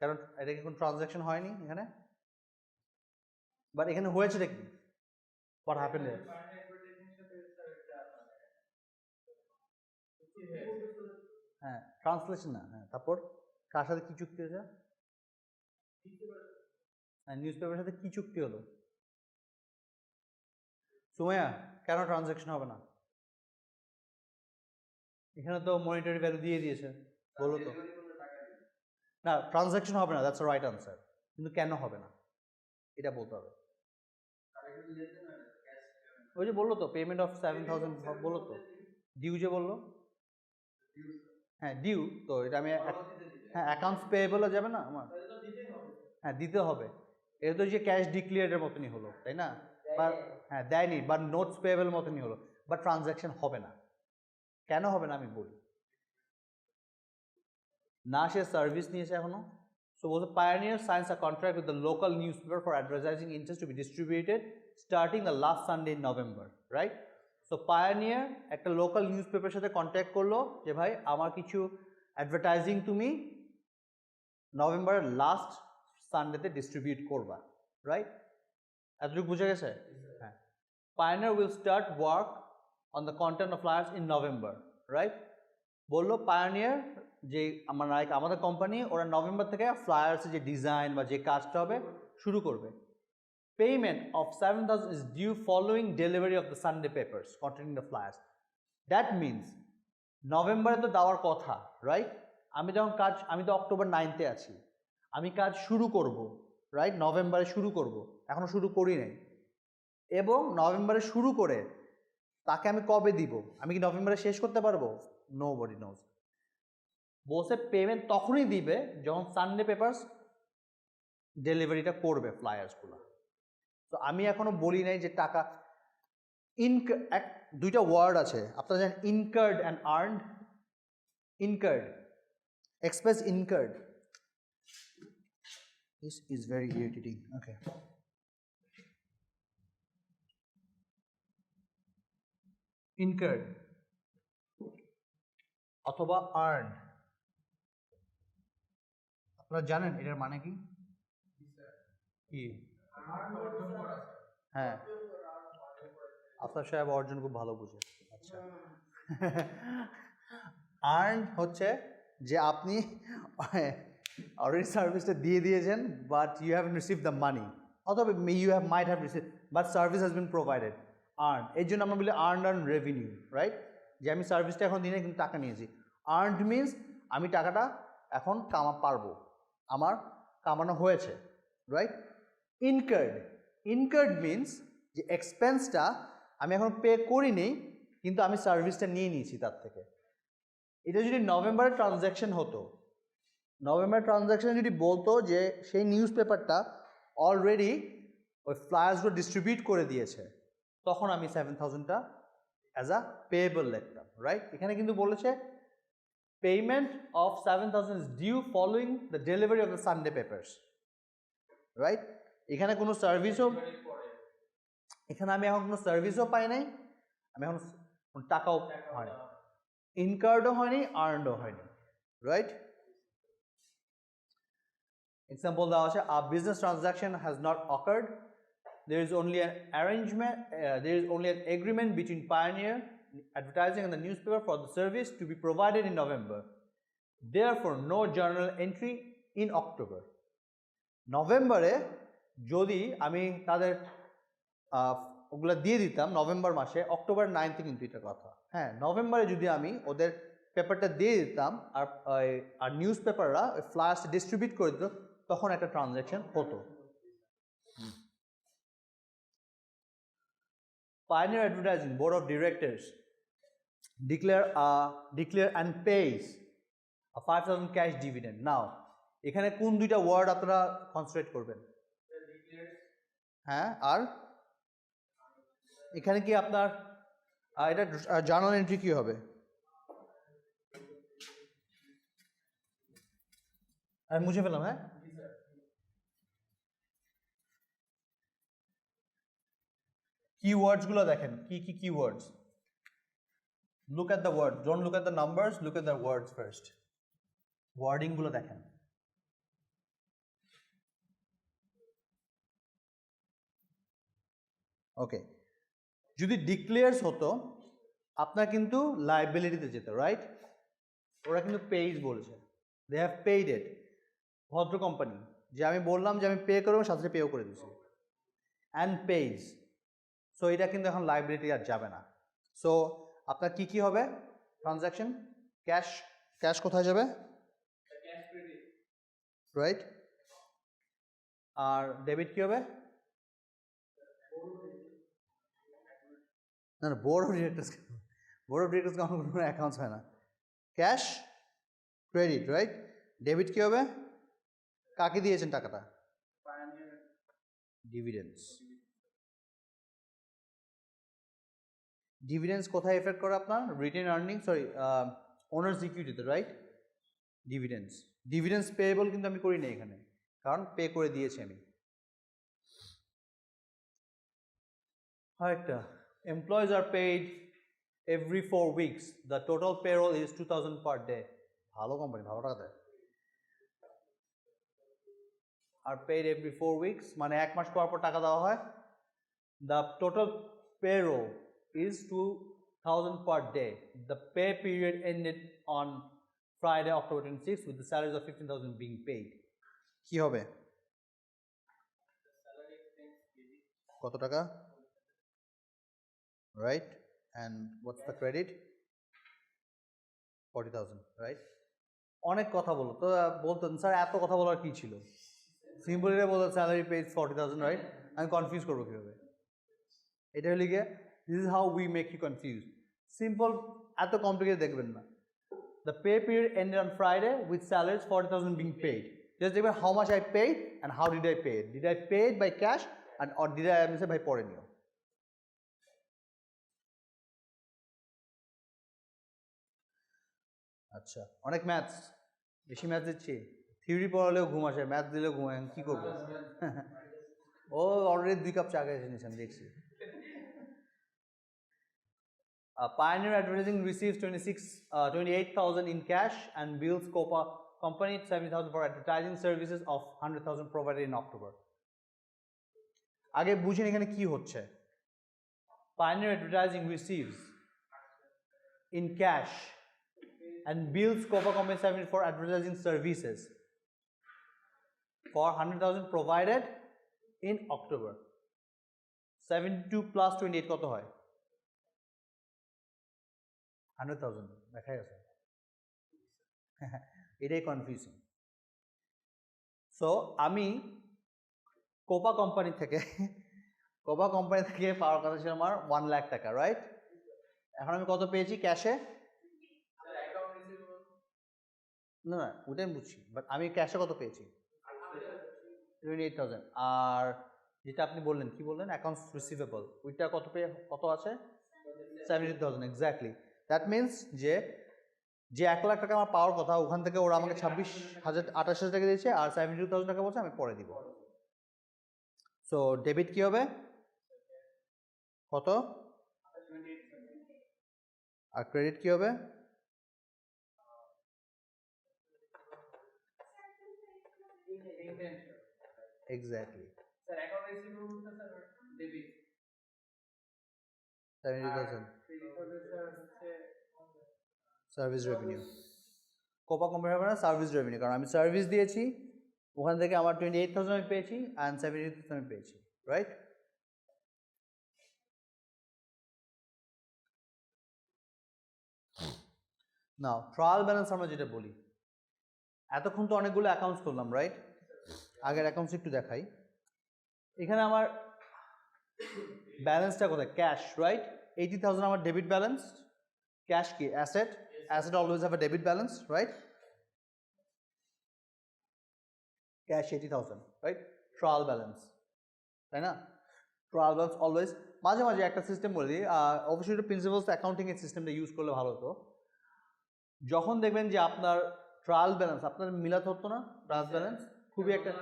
কারণ এটা কি কোনো ট্রানজাকশন হয়নি এখানে, বাট এখানে হয়েছে কি? What happened? হ্যাঁ, ট্রান্সলেশন না, হ্যাঁ, তারপর কার সাথে কি চুক্তি হয়েছে? হ্যাঁ, নিউজ পেপারের সাথে কি চুক্তি হলো? সুমাইয়া, কেন ট্রানজাকশন হবে না? এখানে তো মনিটারি ভ্যালু দিয়ে দিয়েছে, বলো তো। না, ট্রানজাকশন হবে না, দ্যাটস রাইট আনসার, কিন্তু কেন হবে না এটা বলতে হবে। ওই যে বললো তো পেমেন্ট অফ 7,000 বললো তো, ডিউ যে বললো, হ্যাঁ ডিউ তো, এটা আমি হ্যাঁ অ্যাকাউন্টস পেয়েবলে যাবে না আমার, হ্যাঁ দিতে হবে। এটা তো যে ক্যাশ ডিক্লিয়ারের মতনই হলো, তাই না? বা হ্যাঁ দেয়নি, বা নোটস পেয়েবল মতনই হলো, বাট ট্রানজাকশন হবে না। কেন হবে না আমি বলি, না সে সার্ভিস নিয়েছে এখনো। সো বলতে Pioneer signs a contract with the local newspaper for advertising interest to be distributed starting the last Sunday in November, right? So Pioneer একটা লোকাল নিউজ পেপারের সাথে কন্ট্যাক্ট করলো যে ভাই আমার কিছু অ্যাডভার্টাইজিং তুমি নভেম্বরের লাস্ট সানডেতে ডিস্ট্রিবিউট করবা, রাইট? এতটুকু বুঝে গেছে? হ্যাঁ। Pioneer will start work on the content of flyers in November, right? বললো Pioneer যে আমাদের কোম্পানি ওরা নভেম্বর থেকে ফ্লায়ার্সের যে ডিজাইন বা যে কাজটা হবে শুরু করবে। Payment of 7,000 is due following delivery of the Sunday papers containing the flyers. That means নভেম্বরে তো দেওয়ার কথা, রাইট? আমি তো অক্টোবর 9-তে আছি, আমি কাজ শুরু করব, রাইট? নভেম্বরে শুরু করব, এখনো শুরু করি নাই। এবং নভেম্বরে শুরু করে তাকে আমি কবে দিব? আমি কি নভেম্বরে শেষ করতে পারবো? Nobody nose. বলছে পেমেন্ট তখনই দিবে যখন সানডে পেপারস ডেলিভারিটা করবে ফ্লায়ার্সগুলো। তো আমি এখনো বলি নাই যে টাকা দুইটা ওয়ার্ড আছে আপনারা জানেন, incurred and earned. Incurred, expense incurred, this is very irritating. Okay, incurred অথবা আর্নড, আপনারা জানেন এটার মানে কি? কি? হ্যাঁ, আফতাব সাহেব অর্জন খুব ভালো বুঝে। আচ্ছা, আর্ন হচ্ছে যে আপনি অলরেডি সার্ভিসটা দিয়ে দিয়েছেন but you have receive the money, অথবা you might have receive but service has been provided. Earn, এর জন্য আমরা বলি আর্ন রেভিনিউ, রাইট? যে আমি সার্ভিসটা এখন দিনে কিন্তু টাকা নিয়েছি। আর্নড মিনস আমি টাকাটা এখন পারবো, আমার কামানো হয়েছে, রাইট? ইনকার্ড, ইনকার্ড মিনস যে এক্সপেন্সটা আমি এখন পে করিনি কিন্তু আমি সার্ভিসটা নিয়ে নিয়েছি তার থেকে। এটা যদি নভেম্বরের ট্রানজ্যাকশন হতো, নভেম্বরের ট্রানজ্যাকশনে যদি বলতো যে সেই নিউজ পেপারটা অলরেডি ওই ফ্লায়ার্সগুলো ডিস্ট্রিবিউট করে দিয়েছে, তখন আমি 7,000টা অ্যাজ আ পেয়েবল লিখতাম, রাইট? এখানে কিন্তু বলেছে payment of 7,000 is due following the delivery of the Sunday papers, right? এখানে কোনো সার্ভিসও, এখানে আমি এখন কোনো সার্ভিসও পাই নাই, আমি এখন কোনো টাকাও হয়নি, ইনকার্ডও হয়নি, আর্নডও হয়নি, রাইট? এক্সাম্পল দেওয়া আছে, আ business transaction has not occurred, there is only an arrangement, there is only an agreement between Pioneer Advertising and the newspaper for the service to be provided in November. Therefore, no journal entry in October. নভেম্বরে যদি আমি তাদের ওগুলো দিয়ে দিতাম November মাসে, October 9 কিন্তু এটা কথা, হ্যাঁ, নভেম্বরে যদি আমি ওদের পেপারটা দিয়ে দিতাম আর নিউজ পেপাররা ওই ফ্লাশ ডিস্ট্রিবিউট করে দিত, তখন একটা ট্রানজ্যাকশন হতো। Pioneer Advertising Board of Directors declare and pays a 5,000 cash dividend. Now, এখানে কোন দুইটা ওয়ার্ড আপনারা কনসেন্ট্রেট করবেন? হ্যাঁ, আর এখানে কি আপনার এটা জার্নাল এন্ট্রি কি হবে? আমি মুছে ফেলাম, হ্যাঁ। Keywords গুলো দেখেন, কি কি keywords? Look at the words, don't look at the numbers, look at the words first. Wording গুলো দেখেন। ওকে, যদি ডিক্লেয়ার্স হতো আপনার কিন্তু লাইবিলিটিতে যেত, রাইট? ওরা কিন্তু পেইজ বলেছে, দে হ্যাভ পেইড ইট, ভদ্র কোম্পানি, যে আমি বললাম যে আমি পে করবো, সাথে পেও করে দিয়েছি, অ্যান্ড পেইজ। সো এটা কিন্তু এখন লাইবিলিটি আর যাবে না। সো আপনার কি কি হবে ট্রানজ্যাকশন? ক্যাশ, ক্যাশ কোথায় যাবে? রাইট। আর ডেবিট কি হবে? না না, board of directors, board of directors কোনো অ্যাকাউন্টস হয় না। Cash, credit, right? ডেবিট কি হবে? কাকে দিয়েছেন টাকাটা? ডিভিডেন্ডস। ডিভিডেন্ডস কোথায় এফেক্ট করে আপনার? রিটেন আর্নিং, সরি, ওনার্স ইকুইটিতে, রাইট? ডিভিডেন্ডস, ডিভিডেন্ডস পেয়েবল কিন্তু আমি করি না এখানে, কারণ পে করে দিয়েছি আমি। আরেকটা, employees are paid every 4 weeks, the total payroll is 2,000 per day. ভালো কোম্পানি, ভালো টাকা দেয়। আর পেইড এভরি 4 weeks মানে 1 মাস পর পর টাকা দেওয়া হয়। The total payroll is 2,000 per day. The pay period ended on Friday, October 26th, with the salaries of 15,000 being paid. কি হবে? কত টাকা? Right? And what's the credit? 40,000, right? অনেক কথা বলো তো, বলতেন স্যার এত কথা বলার কি ছিল, সিম্পলি বলতেন স্যালারি পেজ 40,000, রাইট? আমি কনফিউজ করবো কীভাবে? এটা হলে গিয়ে this is how we make you confuse. Simple, এত কমপ্লিকেটেড দেখবেন না। The pay period ended on Friday with salaries 40,000 being paid. Just দেখবেন how much I paid and how did I pay it. Did I pay it by cash and or did I মিসে ভাই পরে নিও। আচ্ছা, অনেক maths, বেশি maths দিচ্ছি, theory পড়ালেও ঘুম আসে, ম্যাথস দিলেও ঘুম আসে, কী করবো? ও অলরেডি 2 কাপ চা খেয়ে নিয়েছেন দেখছি। Pioneer Advertising receives 28,000 in cash and bills Copa Company 70,000 for advertising services of 100,000 provided in October. আগে বুঝেন এখানে কি হচ্ছে। Pioneer Advertising receives in cash and bills Copa Company 70 for advertising services for 100,000 provided in October. 72 plus 28 কত হয়? 100,000 দেখাই আছে। এটাই কনফিউজিং। সো আমি কোপা কোম্পানি থেকে পাওয়ার কথা ছিল আমার 1 লাখ টাকা, রাইট? এখন আমি কত পেয়েছি ক্যাশে? না না, ওটাই আমি বুঝছি, বাট আমি ক্যাশে কত পেয়েছি? 28,000। আর যেটা আপনি বললেন, কি বললেন, অ্যাকাউন্টস রিসিভেবল, ওইটা কত আছে? 70,000, এক্স্যাক্টলি। দ্যাট মিনস যে 1 লাখ টাকা আমার পাওয়ার কথা, ওখান থেকে ওরা আমাকে 28,000 টাকা দিয়েছে, আর 72,000 টাকা বলছে আমি পরে দিব। সো ডেবিট কি হবে? কত? আর ক্রেডিট কি হবে? Exactly. Sir account receivable sir debit 70,000 হচ্ছে সার্ভিস রেভিনিউ। কোপা কোম্পানি হবে না, সার্ভিস রেভিনিউ, কারণ আমি সার্ভিস দিয়েছি, ওখান থেকে আমার 28,000 আমি পেয়েছি অ্যান্ড 72,000 আমি পেয়েছি, রাইট? নাও ট্রায়াল ব্যালেন্স আমরা যেটা বলি, এতক্ষণ তো অনেকগুলো অ্যাকাউন্টস করলাম, রাইট? আগের অ্যাকাউন্টস একটু দেখাই। এখানে আমার ব্যালেন্সটা কোথায়? Cash, right? 80,000 আমার ডেবিট ব্যালেন্স। ক্যাশ কি? Asset. Asset always have a debit balance, right? Cash 80,000, right? Trial balance, তাই না? Trial balance always. মাঝে মাঝে একটা সিস্টেম বলে দিই, অবশ্যই প্রিন্সিপালস অ্যাকাউন্টিংয়ের সিস্টেমটা ইউজ করলে ভালো হতো। যখন দেখবেন যে আপনার ট্রায়াল ব্যালেন্স আপনার মিলাতে হতো না, ট্রায়াল ব্যালেন্স খুবই একটা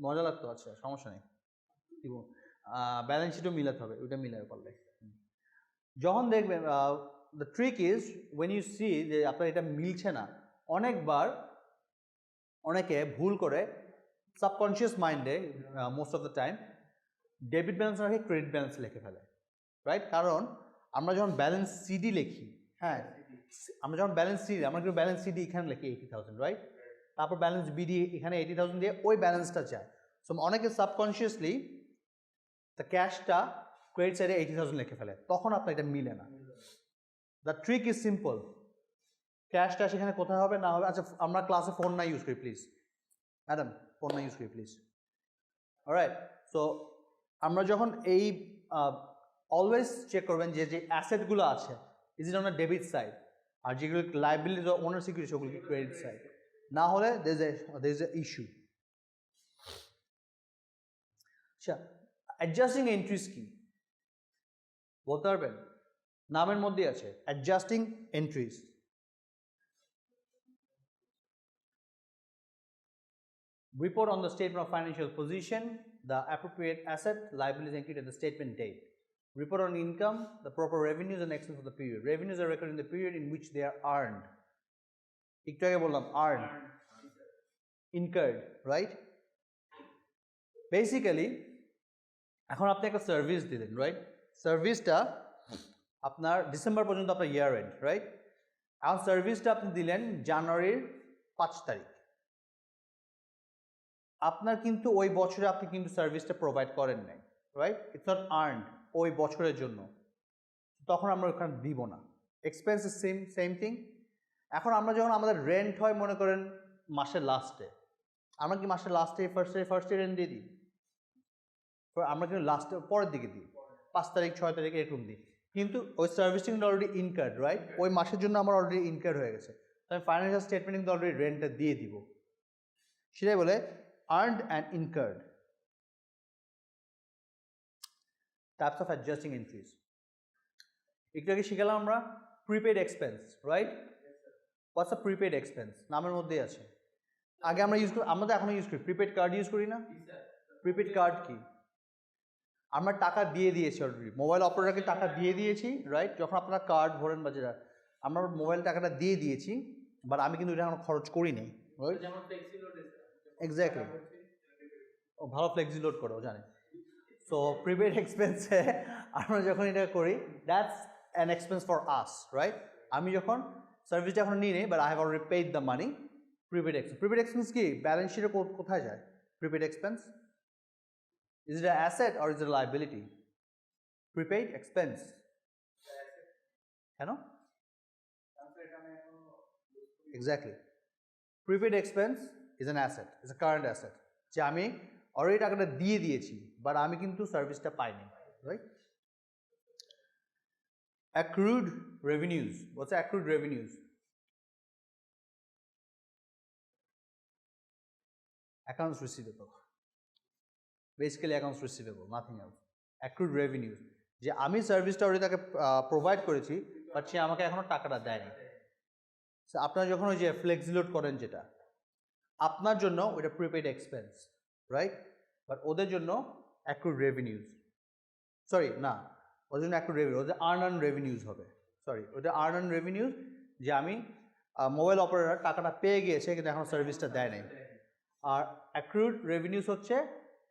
মজা লাগতো। আচ্ছা, সমস্যা নেই, ব্যালেন্স শিটও মিলাতে হবে, ওইটা মিলাতে পারলে। যখন দেখবেন, the trick is when you see যে আপনার এটা মিলছে না, অনেকে ভুল করে সাবকনশিয়াস মাইন্ডে most of the time debit balance রাখে ক্রেডিট ব্যালেন্স লিখে ফেলে, রাইট? কারণ আমরা যখন ব্যালেন্স সিডি লিখি, হ্যাঁ, আমরা যখন ব্যালেন্স সিডি, আমরা কিন্তু ব্যালেন্স সিডি এখানে লিখি 80,000, রাইট? তারপর ব্যালেন্স বিডি এখানে 80,000 দিয়ে ওই ব্যালেন্সটা চায়। সো অনেকে সাবকনশিয়াসলি দ্য ক্যাশটা ক্রেডিট সাইডে 80,000 লিখে ফেলে, তখন আপনার এটা মিলে না। The trick is simple. ক্যাশটা সেখানে কোথায় হবে না হবে? আচ্ছা, আমরা ক্লাসে ফোন না ইউজ করি প্লিজ, ম্যাডাম, ফোন না ইউজ করি প্লিজ। অলরাইট, সো আমরা যখন এই অলওয়েজ চেক করবেন যে অ্যাসেটগুলো আছে is it on a debit side, আর যেগুলো লাইবিলিটি ওনার সিকিউরিটি সেগুলো ক্রেডিট সাইড, না হলে দের ইজ এ ইস্যু। আচ্ছা, অ্যাডজাস্টিং এন্ট্রিজ কি বলতে পারবেন? নামের মধ্যে আছে adjusting entries. Report on the statement of financial position, the appropriate asset, liabilities included at the statement date. Report on income, the proper revenues and expenses for the period. Revenues are recorded in the period in which they are earned. একটু আগে বললাম earned, incurred, right? Basically, এখন আপনি একটা service দিলেন, right? সার্ভিসটা আপনার December পর্যন্ত আপনার ইয়ার এন্ড, রাইট? এখন সার্ভিসটা আপনি দিলেন জানুয়ারির 5 তারিখ। আপনার কিন্তু ওই বছরে আপনি কিন্তু সার্ভিসটা প্রোভাইড করেন নাই, রাইট? ইটস নট আর্নড ওই বছরের জন্য, তখন আমরা ওখানে দিব না। Expense same thing. এখন আমরা যখন আমাদের রেন্ট হয় মনে করেন মাসের লাস্টে, আমরা কি মাসের লাস্টে ফার্স্টে রেন্ট দিয়ে দিই? আমরা কিন্তু লাস্টে পরের দিকে দিই, 5 তারিখ 6 তারিখ এরকম দিই, কিন্তু ওই সার্ভিসিংটা অলরেডি ইনকার্ড, রাইট? ওই মাসের জন্য আমার অলরেডি ইনকার্ড হয়ে গেছে, তো আমি ফাইন্যান্সিয়াল স্টেটমেন্ট কিন্তু অলরেডি রেন্টটা দিয়ে দিব, সেটাই বলে earned and incurred. Types of adjusting entries একটু আগে শিখালাম আমরা প্রিপেড এক্সপেন্স, রাইট? হোয়াটস আ প্রিপেড এক্সপেন্স? নামের মধ্যেই আছে। আগে আমরা ইউজ করি, আমরা তো এখনো ইউজ করি, প্রিপেড কার্ড ইউজ করি না? প্রিপেড কার্ড কি? আমরা টাকা দিয়ে দিয়েছি অলরেডি, মোবাইল অপারেটরকে টাকা দিয়ে দিয়েছি, রাইট? যখন আপনারা কার্ড ভরেন বা যেটা, আমরা মোবাইল টাকাটা দিয়ে দিয়েছি, বাট আমি কিন্তু এটা এখনো খরচ করি নাই, রাইট? যেমন ফ্লেক্সি লোড এক্স্যাক্টলি, ও ভালো ফ্লেক্সি লোড করে, ও জানে। সো প্রিপেড এক্সপেন্সে আমরা যখন এটা করি, that's an expense for us, right? আমি যখন সার্ভিসটা এখন নিই নেই, but I have already paid the money. Prepaid expense, prepaid expense কি ব্যালেন্স শিটে কোথায় যায়? Prepaid expense, is it an asset or is it a liability? Prepaid expense, কেন? Exactly, prepaid expense is an asset, is a current asset, যে আমি already টাকাটা দিয়ে দিয়েছি, বাট আমি কিন্তু সার্ভিসটা পাইনি, right? Accrued revenues, what's accrued revenues? Accounts receivable, basically accounts receivable, nothing else. Accrued revenues, যে আমি সার্ভিসটা অলরেডি তাকে প্রোভাইড করেছি, বাট সে আমাকে এখনো টাকাটা দেয়নি। সো আপনারা যখন ওই যে ফ্লেক্সি লোড করেন, যেটা আপনার জন্য ওইটা প্রিপেড এক্সপেন্স, রাইট? বাট ওদের জন্য অ্যাক্রুড রেভিনিউজ, সরি না, ওদের জন্য অ্যাক্রুড রেভিনিউ, ওদের আর্ন রেভিনিউজ হবে, সরি, ওটা আর্ন রেভিনিউজ, যে আমি মোবাইল অপারেটর টাকাটা পেয়ে গিয়েছে কিন্তু এখন সার্ভিসটা দেয় নাই। আর অ্যাক্রুড রেভিনিউজ হচ্ছে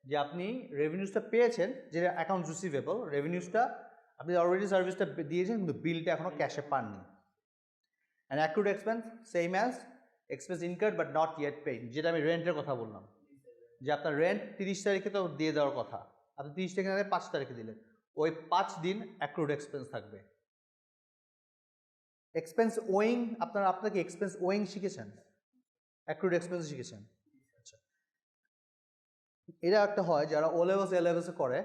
যে আপনি রেভিনিউজটা পেয়েছেন, যেটা অ্যাকাউন্ট রিসিভেবল, রেভিনিউজটা আপনি অলরেডি সার্ভিসটা দিয়েছেন কিন্তু বিলটা এখনও ক্যাশে পাননি। And accrued expense same as expense incurred but not yet paid, যেটা আমি রেন্টের কথা বললাম, যে আপনার রেন্ট 30 তারিখে তো দিয়ে দেওয়ার কথা, আপনি 30 তারিখে না 5 তারিখে দিলেন, ওই 5 দিন অ্যাক্রুড এক্সপেন্স থাকবে। এক্সপেন্স ওয়িং, আপনাকে এক্সপেন্স ওয়িং শিখেছেন? অ্যাক্রুড এক্সপেন্স শিখেছেন? আচ্ছা, এটা একটা হয় যারা ও লেভেলস এ লেভেলসে করে,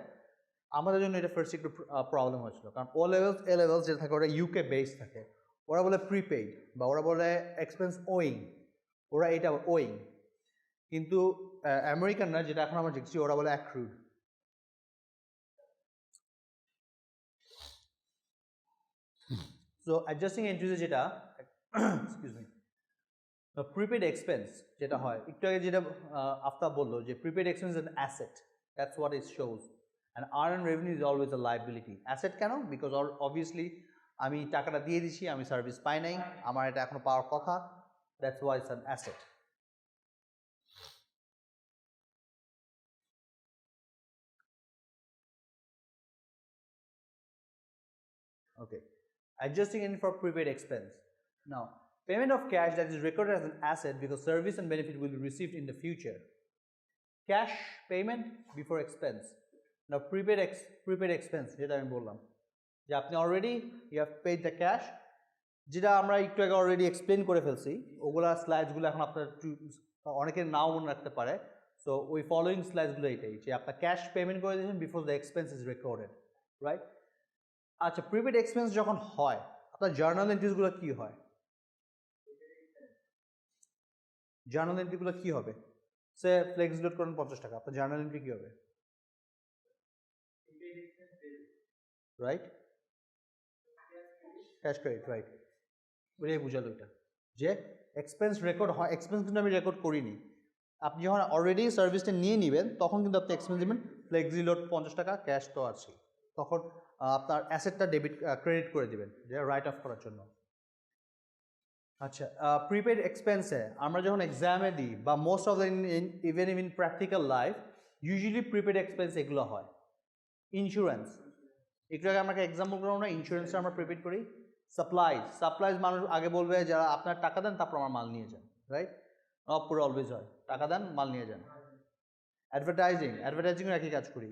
আমাদের জন্য এটা ফার্স্ট একটু প্রবলেম হয়েছিল, কারণ ও লেভেলস এ লেভেলস যেটা থাকে ওরা ইউকে বেস থাকে, ওরা বলে প্রিপেইড বা ওরা বলে এক্সপেন্স ওয়িং, ওরা এটা ওয়িং, কিন্তু আমেরিকানরা, যেটা এখন আমরা দেখছি, ওরা বলে অ্যাক্রুড। সো অ্যাডজাস্টিং এন্ট্রিজে যেটা এক্সকিউজ মি, প্রিপেড এক্সপেন্স যেটা হয়, একটু আগে যেটা আফতাব বললো যে prepaid expense is an asset, that's what it shows, and earn revenue is always a liability. Asset কেন? বিকজ অবভিয়াসলি আমি টাকাটা দিয়ে দিছি, আমি সার্ভিস পাই নাই, আমার এটা এখনো পাওয়ার কথা, that's why it's an asset. Okay, adjusting in for prepaid expense. Now, payment of cash that is recorded as an asset because service and benefit will be received in the future. Cash payment before expense. Now, prepaid expense, যেটা আমি বললাম, যে আপনি already you have paid the cash, যেটা আমরা একটু আগে already explain করে ফেলছি, ওগুলা স্লাইডসগুলো এখন আপনার অনেকের নাও মনে রাখতে পারে, সো ওই ফলোয়িং স্লাইডসগুলো এটাই, যে আপনার ক্যাশ পেমেন্ট করে দিয়েছেন before the expense is recorded, right? আচ্ছা, প্রিপেড এক্সপেন্স যখন হয়, আপনার জার্নাল এন্ট্রিজগুলো কি হয়? জার্নাল এন্ট্রিগুলো কি হবে? সে ফ্লেক্স লোড করেন 50 টাকা, আপনার জার্নাল এন্ট্রি কি হবে? রাইট, ক্যাশ ক্রেডিট, রাইট, ওইটাই বুঝালো এটা, যে এক্সপেন্স রেকর্ড হয়, এক্সপেন্স কিন্তু আমি রেকর্ড করিনি, আপনি যখন অলরেডি সার্ভিসটা নিয়ে নেবেন তখন কিন্তু আপনি এক্সপেন্স দেবেন, ফ্লেক্সি লোড 50 টাকা, ক্যাশ তো আছে, তখন আপনার অ্যাসেটটা ক্রেডিট করে দিবেন, যে রাইট অফ করার জন্য। আচ্ছা, প্রিপেড এক্সপেন্সে আমরা যখন এক্সামে দিই বা most of the even in practical life, usually prepaid expense এগুলো হয়। ইন্স্যুরেন্স, একটু আগে আমাকে এক্সাম্পল করলাম না, ইন্স্যুরেন্সটা আমরা প্রিপেড করি। সাপ্লাইজ মানুষ আগে বলবে যারা আপনার টাকা দেন তারপর আমার মাল নিয়ে যান, রাইট? পুরো অলওয়েজ হয় টাকা দেন মাল নিয়ে যান। অ্যাডভার্টাইজিংও একই কাজ করি।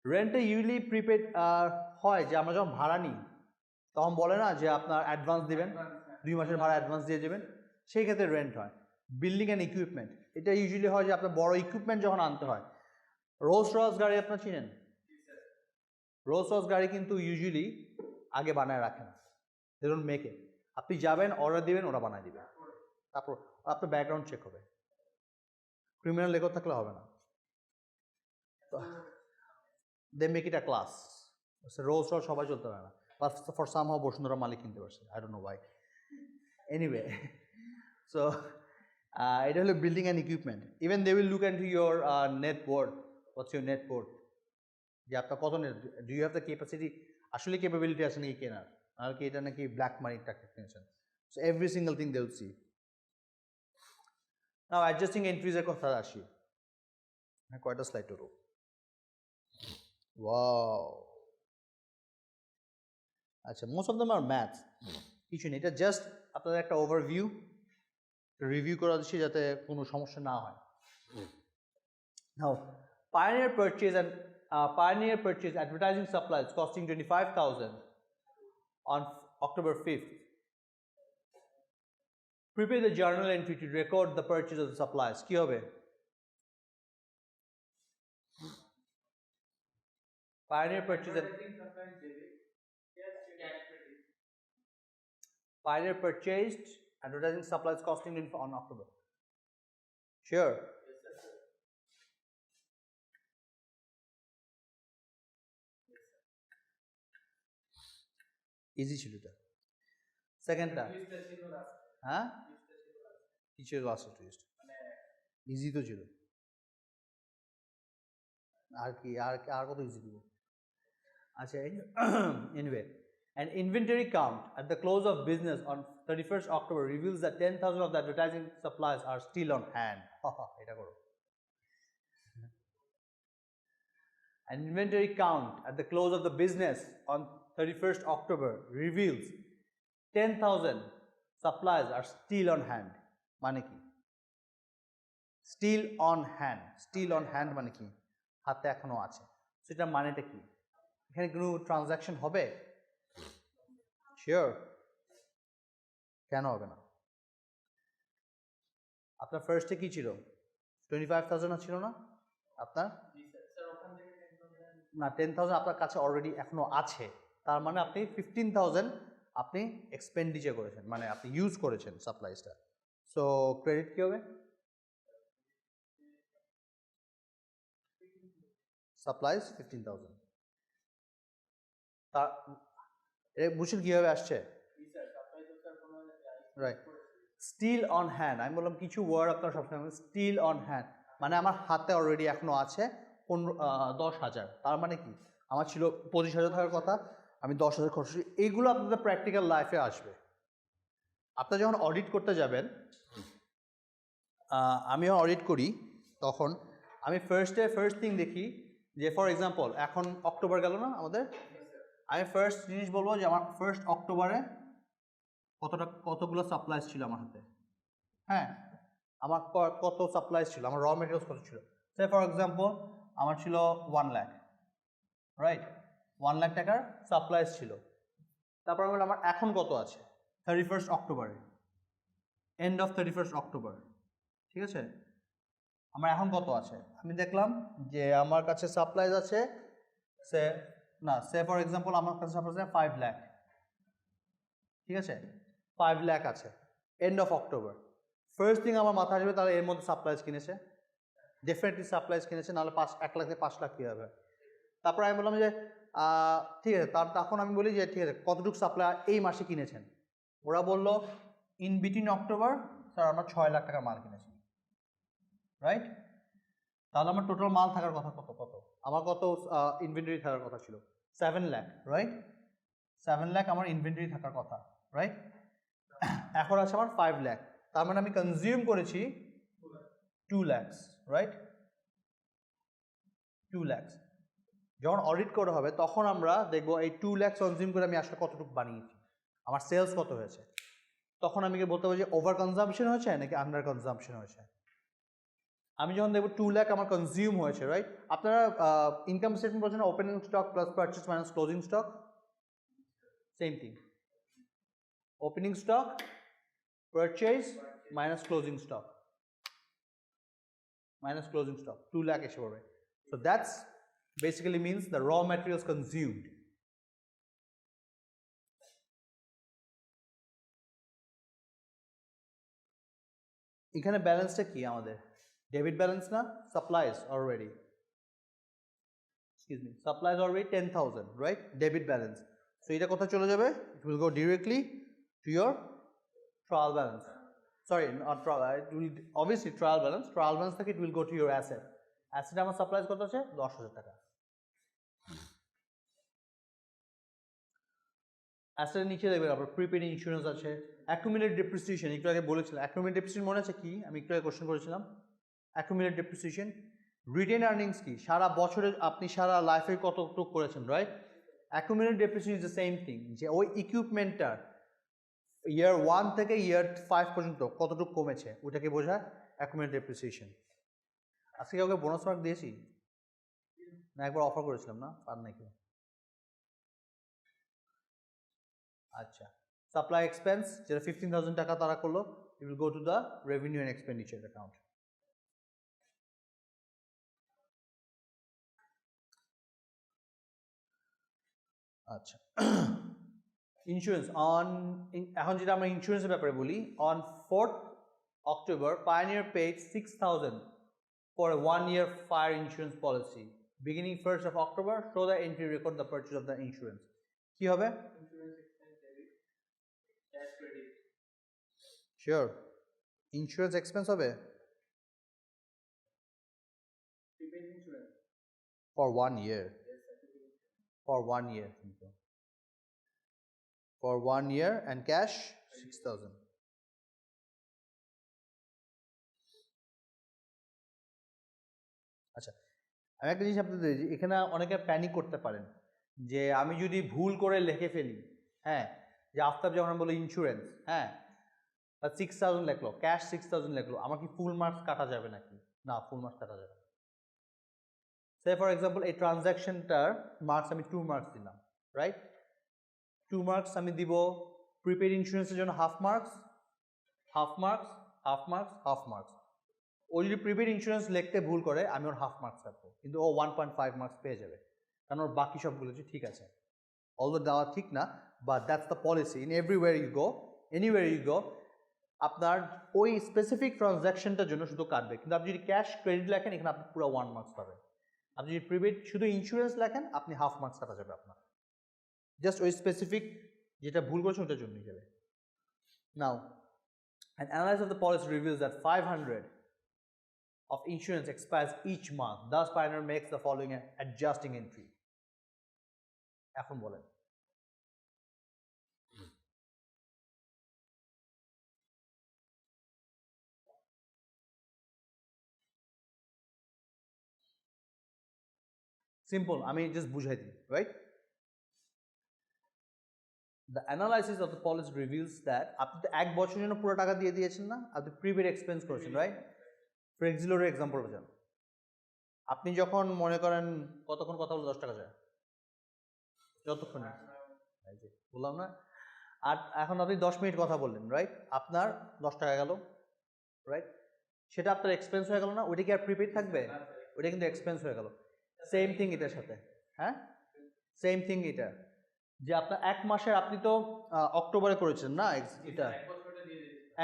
রেন্টে ইউজুয়ালি প্রিপেড হয়, যে আমরা যখন ভাড়া নিই তখন বলে না যে আপনার অ্যাডভান্স দিবেন, 2 মাসের ভাড়া অ্যাডভান্স দিয়ে যাবেন, সেই ক্ষেত্রে রেন্ট হয়। বিল্ডিং অ্যান্ড ইকুইপমেন্ট, এটা ইউজুয়ালি হয় যে আপনার বড় ইকুইপমেন্ট যখন আনতে হয়। রোলস রয়েস গাড়ি আপনার চিনেন? রোলস রয়েস গাড়ি কিন্তু ইউজুয়ালি আগে বানায় রাখেন, দে ডোন্ট মেক ইট। আপনি যাবেন, অর্ডার দিবেন, ওরা বানায় দিবে, তারপর আপনার ব্যাকগ্রাউন্ড চেক হবে, ক্রিমিনাল রেকর্ড থাকলে হবে না। They make it a class. Rolls Royce সবাই চলতে পারে না, বাট ফর সামহাউ বসুন্ধরা মালিক কিনতে পারছে, I don't know why. Anyway, so এটা হলো building and equipment. Even they will look into your net worth, what's your net worth, যে আপনার কত net, do you have the capacity, আসলে ক্যাপাবিলিটি আছে নাকি কেনার, আর কি এটা নাকি ব্ল্যাক মানির টাকা কিনেছেন। So every single thing they will see. Now adjusting এন্ট্রিজের কথা আসি। হ্যাঁ, কয়টা স্লাইড টোটো? ওয়াও, আচ্ছা, most of them are maths, কিছু নেই, এটা জাস্ট আপনাদের একটা ওভারভিউ রিভিউ করা দিচ্ছি যাতে কোনো সমস্যা না হয়। Now, Pioneer purchase advertising supplies costing 25,000 on October 5th. Prepare the journal entry to record the purchase of the supplies. কি হবে? Pioneer purchase Pioneer purchased advertising supplies costing on October. Sure. Easy ছিল এটা। সেকেন্ডটা, হ্যাঁ কি ছিল last twist? Easy তো ছিল, আর কি আর কত ইজি দিব? আচ্ছা, anyway, an inventory count at the close of business on 31st October reveals that 10,000 of the advertising supplies are still on hand. এটা করো। An inventory count at the close of the business on 31st October reveals 10,000 supplies are still on hand. মানে কি? Still on hand. Still on hand মানে কি? হাতে এখনো আছে। সেটা মানেটা কি? এখানে কোনো ট্রানজাকশন হবে? শিওর? কেন হবে না? আপনার ফার্স্টে কি ছিল? 25,000 ছিল না আপনার? না, 10,000 আপনার কাছে অলরেডি এখনো আছে, তার মানে আপনি 15,000 আপনি এক্সপেন্ডিচার করেছেন, মানে আপনি ইউজ করেছেন সাপ্লাইসটা। সো ক্রেডিট কি হবে? সাপ্লাইস 15,000। তার বুঝছেন কীভাবে আসছে? Right, still on hand. আমি বললাম কিছু ওয়ার্ড আপনার সবসময়, স্টিল অন হ্যান্ড মানে আমার হাতে অলরেডি এখনো আছে 10,000, তার মানে কি আমার ছিল 25,000 থাকার কথা, আমি 10,000 খরচ। এইগুলো আপনাদের প্র্যাকটিক্যাল লাইফে আসবে। আপনারা যখন অডিট করতে যাবেন, আমিও অডিট করি, তখন আমি ফার্স্ট থিং দেখি যে ফর এক্সাম্পল এখন অক্টোবর গেল না আমাদের, আমি ফার্স্ট জিনিস বলবো যে আমার ফার্স্ট অক্টোবরে কতগুলো সাপ্লাইস ছিল আমার হাতে। হ্যাঁ, আমার কত সাপ্লাইস ছিল, আমার র মেটেরিয়ালস কত ছিল। সে ফর এক্সাম্পল আমার ছিল 1 লাখ, রাইট, 1 লাখ টাকার সাপ্লাইস ছিল। তারপর আমার এখন কত আছে 31st অক্টোবরে, এন্ড অফ 31st অক্টোবর, ঠিক আছে, আমার এখন কত আছে? আমি দেখলাম যে আমার কাছে সাপ্লাইজ আছে সে ফর এক্সাম্পল আমার কাছে সাপ্লাইজ আছে 5 লাখ, ঠিক আছে, 5 লাখ আছে end of October. First thing আমার মাথায় আসবে তাহলে এর মধ্যে সাপ্লাইজ কিনেছে, ডেফিনেটলি সাপ্লাইজ কিনেছে, নাহলে 1 লাখ থেকে 5 লাখ কী হবে। তারপর আমি বললাম যে ঠিক আছে, তখন আমি বলি যে ঠিক আছে কতটুকু সাপ্লাই এই মাসে কিনেছেন। ওরা বললো ইন বিটুইন অক্টোবর স্যার আমরা 6 লাখ টাকার মাল কিনেছি, রাইট। তাহলে আমার টোটাল মাল থাকার কথা কত আমার কত ইনভেন্টরি থাকার কথা ছিল 7 লাখ, রাইট, 7 লাখ আমার ইনভেন্টরি থাকার কথা, রাইট। এখন আছে আমার 5 লাখ, তার মানে আমি কনজিউম করেছি 2 lakhs, রাইট, 2 lakhs। যখন অডিট করা হবে তখন আমরা দেখবো এই 2 lakhs কনজিউম করে আমি আসলে কতটুকু বানিয়েছি, আমার সেলস কত হয়েছে। তখন আমি বলতে পারি যে ওভার কনজাম্পশন হয়েছে নাকি আন্ডার কনজাম্পশন হয়েছে। আমি যখন দেখবো 2 লাখ আমার কনজিউম হয়েছে, রাইট। আপনারা ইনকাম স্টেটমেন্ট বলছেন opening stock plus purchase minus closing stock, same thing. Opening stock, purchase minus closing stock. Minus closing stock, 2 lakh এসে পড়বে. So that's basically means the raw materials consumed. এখানে ব্যালেন্সটা কি আমাদের? Debit balance না? Supplies already. Excuse me, supplies already 10,000, right? Debit balance. So এটা কোথায় চলে যাবে? It will go directly to your trial balance. Sorry, not trial. It will obviously trial balance. Trial balance থেকে it will go to your asset. Asset আমার supplies কত আছে? 10,000 টাকা. Asset নিচে দেখবেন আপনার প্রিপেড ইন্স্যুরেন্স আছে, অ্যাকুমুলেটেড ডেপ্রিসিয়েশন একটু আগে বলেছিলাম. অ্যাকুমুলেটেড ডেপ্রিসিয়েশন মনে আছে কি? আমি একটু আগে কোশ্চেন করেছিলাম. অ্যাকুমুলেটেড ডেপ্রিসিয়েশন, রিটেন আর্নিংস কি? সারা বছরে আপনি সারা লাইফে কতটুকু করেছেন, right? Accumulated depreciation is the same thing, যে ওই ইকুইপমেন্টটার ইয়ার 1 থেকে ইয়ার 5 পর্যন্ত কতটুকু কমেছে ওটাকে বোঝায় অ্যাকুমুলেটেড ডেপ্রিসিয়েশন. আজকে কাউকে বোনাস মার্ক দিয়েছি না? একবার অফার করেছিলাম না? পার নাকি? আচ্ছা, সাপ্লাই এক্সপেন্স যেটা 15,000 টাকা তারা করলো, it will go to the revenue and expenditure account. আচ্ছা, ইন্স্যুরেন্স অন, এখন যেটা আমরা ইন্স্যুরেন্সের ব্যাপারে বলি, on 4th October Pioneer paid 6,000 for a 1-year fire insurance policy. Beginning 1st of October, show the entry record the purchase of the insurance. কি হবে? Insurance expense debit, cash credit. Sure. Insurance expense হবে Prepaid insurance. for 1 year. Yes, sir. For 1 year. For 1 year and cash 6,000. আচ্ছা, আমি একটা জিনিস আপনাদের দিই, এখানে অনেকে প্যানিক করতে পারেন যে আমি যদি ভুল করে লিখে ফেলি, হ্যাঁ, যে আফতাব যখন বলো ইন্স্যুরেন্স, হ্যাঁ, 6,000 লিখলো, ক্যাশ 6,000 লিখলো, আমার কি ফুল মার্কস কাটা যাবে নাকি? না, ফুল মার্কস কাটা যাবে না. সে ফর এক্সাম্পল এই ট্রানজ্যাকশনটার মার্কস আমি 2 মার্কস দিলাম, রাইট? 2 মার্কস আমি দিব প্রিপেড ইন্স্যুরেন্সের জন্য, half marks, half marks, half marks, half marks. ও যদি প্রিপেড ইন্স্যুরেন্স লিখতে ভুল করে আমি ওর হাফ মার্কস রাখবো, কিন্তু ও 1.5 মার্কস পেয়ে যাবে, কারণ ওর বাকি সবগুলো যে ঠিক আছে. অলদো দেওয়া ঠিক না, but that's the policy in everywhere you go, anywhere you go, আপনার ওই স্পেসিফিক ট্রানজ্যাকশনটার জন্য শুধু কাটবে. কিন্তু আপনি যদি ক্যাশ ক্রেডিট লেখেন এখানে আপনি পুরো 1 মার্কস পাবেন. আপনি যদি প্রিপেড শুধু ইন্স্যুরেন্স লেখেন আপনি হাফ মার্কস কাটা যাবে আপনার, জাস্ট ওই স্পেসিফিক যেটা ভুল করেছেন ওটার জন্য যাবে. নাও, an analysis of the policy reveals that 500 of insurance expires each month. Thus, Pioneer makes the following adjusting entry. এখন বলেন. সিম্পল, আমি জাস্ট বুঝাই দিই, right? The analysis of the policy reveals that আপনি তো 1 বছরের জন্য পুরো টাকা দিয়ে দিয়েছেন না, আপনি প্রিপেড এক্সপেন্স করেছেন, রাইট? ফর এক্সিলোর এক্সাম্পল বোঝান, আপনি যখন মনে করেন কতক্ষণ কথা বলে 10 টাকা যায়, যতক্ষণ বললাম না, আর এখন আপনি 10 মিনিট কথা বললেন, রাইট? আপনার 10 টাকা গেল, রাইট? সেটা আপনার এক্সপেন্স হয়ে গেল না? ওইটা কি আর প্রিপেড থাকবে? ওইটা কিন্তু এক্সপেন্স হয়ে গেল. সেম থিং এটার সাথে, হ্যাঁ, সেম থিং এটা, যে আপনার 1 মাসের আপনি তো অক্টোবরে করেছেন না এটা,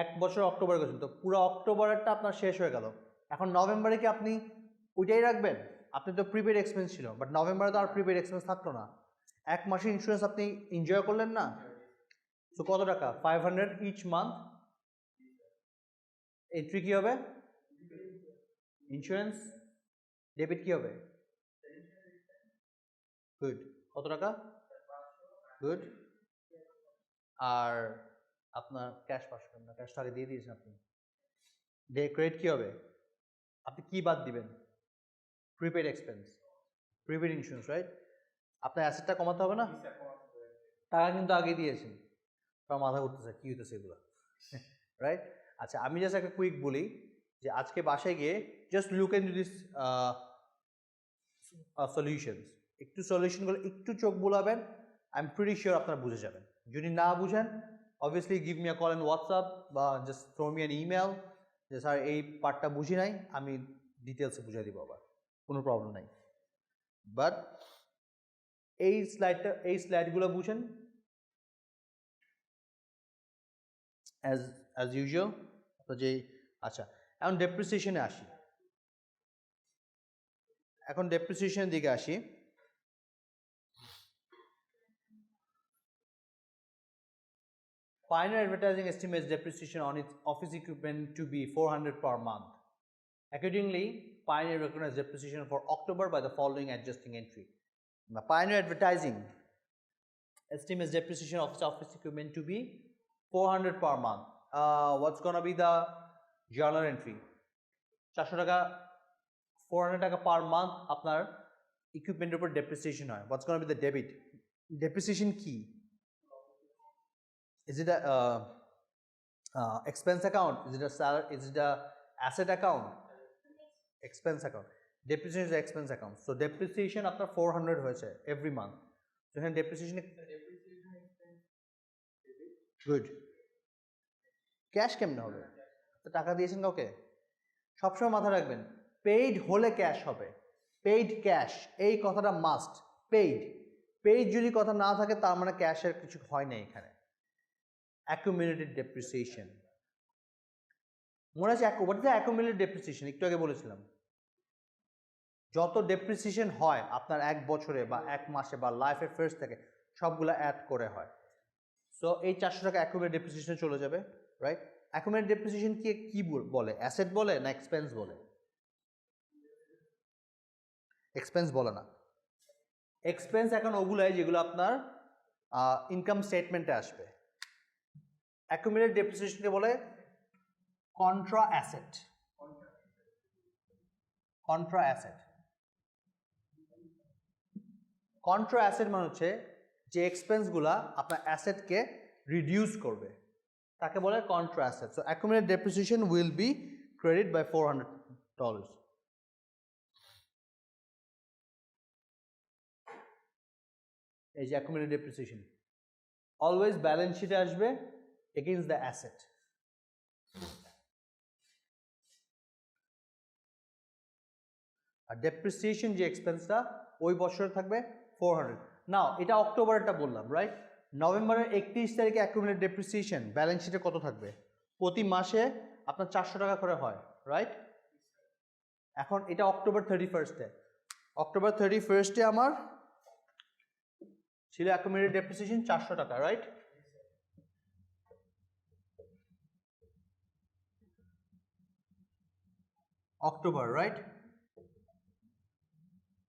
1 বছর অক্টোবরে করেছেন, তো পুরো অক্টোবরেরটা আপনার শেষ হয়ে গেল. এখন নভেম্বরে কি আপনি ওইটাই রাখবেন? আপনি তো প্রিপেড এক্সপেন্স ছিল, বাট নভেম্বরে তো আর প্রিপেড এক্সপেন্স থাকলো না. 1 মাসের ইন্স্যুরেন্স আপনি এনজয় করলেন না? তো কত টাকা? 500 ইচ মান্থ. এন্ট্রি কি হবে? ইন্স্যুরেন্স ডেবিট কি হবে? গুড. কত টাকা? গুড. আর আপনার ক্যাশ 500 না, ক্যাশ আগে দিয়ে দিয়েছেন আপনি. ক্রেডিট কি হবে? আপনি কি বাদ দিবেন? Prepaid expense, prepaid insurance, right? আপনার অ্যাসেটটা কমাতে হবে না? টাকা কিন্তু আগে দিয়েছেন, তার মাথা ঘুরতেছে কি হইতেছে এগুলো, রাইট? আচ্ছা, আমি জাস্ট একটা কুইক বলি যে আজকে বাসায় গিয়ে just look and this solutions, একটু সলিউশনগুলো একটু চোখ বুলাবেন, আই এম প্রিটি শিওর আপনারা বুঝে যাবেন. যদি না বুঝেন obviously give me a call on WhatsApp বা just throw me an email যে স্যার এই পার্টটা বুঝি নাই আমি ডিটেলসে বুঝাই দিব আবার কোনো প্রবলেম নাই বাট এই স্লাইডগুলো বুঝেন as usual তো যে আচ্ছা এখন ডেপ্রিসিয়েশনে আসি এখন ডেপ্রিসিয়েশনের দিকে আসি Pioneer Advertising estimates depreciation on its office equipment to be 400 per month. Accordingly, Pioneer recognized depreciation for October by the following adjusting entry. Now, Pioneer Advertising estimates depreciation of its office equipment to be 400 per month. What's going to be the journal entry? 400 টাকা 400 টাকা per month আপনার equipment উপর depreciation হয়. What's going to be the debit? Depreciation key. Is it a expense account? Is it a salary? Is it a asset account? Expense account. Depreciation is an expense account. So depreciation after 400 হয়েছে every month. So এখানে depreciation good. Cash কেমনে হবে? তো টাকা দিয়েছেন কাউকে? সবসময় মাথায় রাখবেন পেইড হলে ক্যাশ হবে পেইড ক্যাশ এই কথাটা মাস্ট পেইড যদি কথা না থাকে তার মানে ক্যাশের কিছু হয় না এখানে accumulated depreciation মনে আছে what is the accumulated depreciation একটু আগে বলেছিলাম যত ডেপ্রিসিয়েশন হয় আপনার এক বছরে বা এক মাসে বা লাইফের ফার্স্ট থেকে সবগুলো অ্যাড করে হয় সো এই 400 টাকা accumulated depreciation চলে যাবে রাইট accumulated depreciation কি বলে অ্যাসেট বলে না এক্সপেন্স বলে এক্সপেন্স বলে না এক্সপেন্স এখন ওগুলাই যেগুলো আপনার ইনকাম স্টেটমেন্টে আসবে accumulated depreciation কে বলে কন্ট্রা অ্যাসেট কন্ট্রা অ্যাসেট মানে হচ্ছে যে এক্সপেন্সগুলা আপনার অ্যাসেটকে রিডিউস করবে তাকে বলে contra asset so accumulated depreciation will be credited by $400 এই যে accumulated depreciation অলওয়েজ ব্যালেন্স শিটে আসবে against the asset আর ডেপ্রিসিয়েশন যে এক্সপেন্সটা ওই বছরে থাকবে 400 নাও এটা অক্টোবরেরটা বললাম রাইট নভেম্বরের 31 তারিখে অ্যাকুমুলেটেড ডেপ্রিসিয়েশন ব্যালেন্স শিটে কত থাকবে প্রতি মাসে আপনার 400 টাকা করে হয় রাইট এখন এটা অক্টোবর 31 অক্টোবর 31 আমার ছিল অ্যাকুমুলেটেড ডেপ্রিসিয়েশন 400 টাকা রাইট অক্টোবর রাইট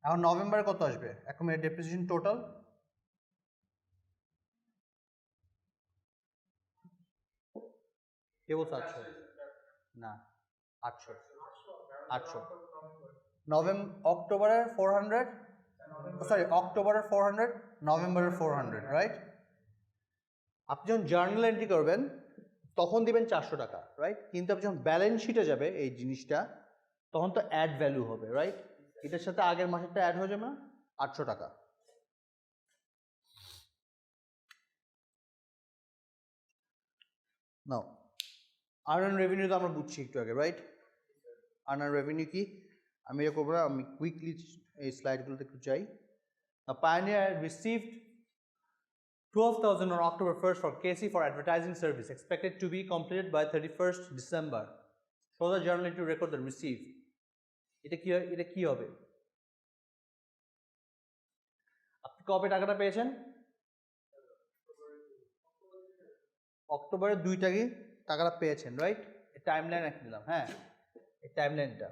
এখন নভেম্বরে কত আসবে accumulated depreciation টোটাল কে বলছে 800 না 800 অক্টোবরের 400 সরি অক্টোবরের 400 নভেম্বরের 400 রাইট আপনি যখন জার্নাল এন্ট্রি করবেন তখন দিবেন 400 টাকা রাইট কিন্তু আপনি যখন ব্যালেন্স শিটে যাবে এই জিনিসটা তখন তো অ্যাড ভ্যালু হবে রাইট এটার সাথে আগের মাসেরটা অ্যাড হয়ে যাবে না 800 টাকা নাও আর্ন রেভিনিউ তো আমরা বুঝছি একটু আগে রাইট আর্ন রেভিনিউ কি আমি এটা করবো না আমি কুইকলি এই স্লাইডগুলোতে একটু চাই Pioneer received 12,000 on October 1st for KC for advertising service expected to be completed by 31st December. Show the journal to record the receive. এটা কি হবে আপনি কবে টাকাটা পেয়েছেন অক্টোবরের 2 তারিখে টাকাটা পেয়েছেন রাইট এই টাইমলাইন এক নিলাম হ্যাঁ এই টাইমলাইনটা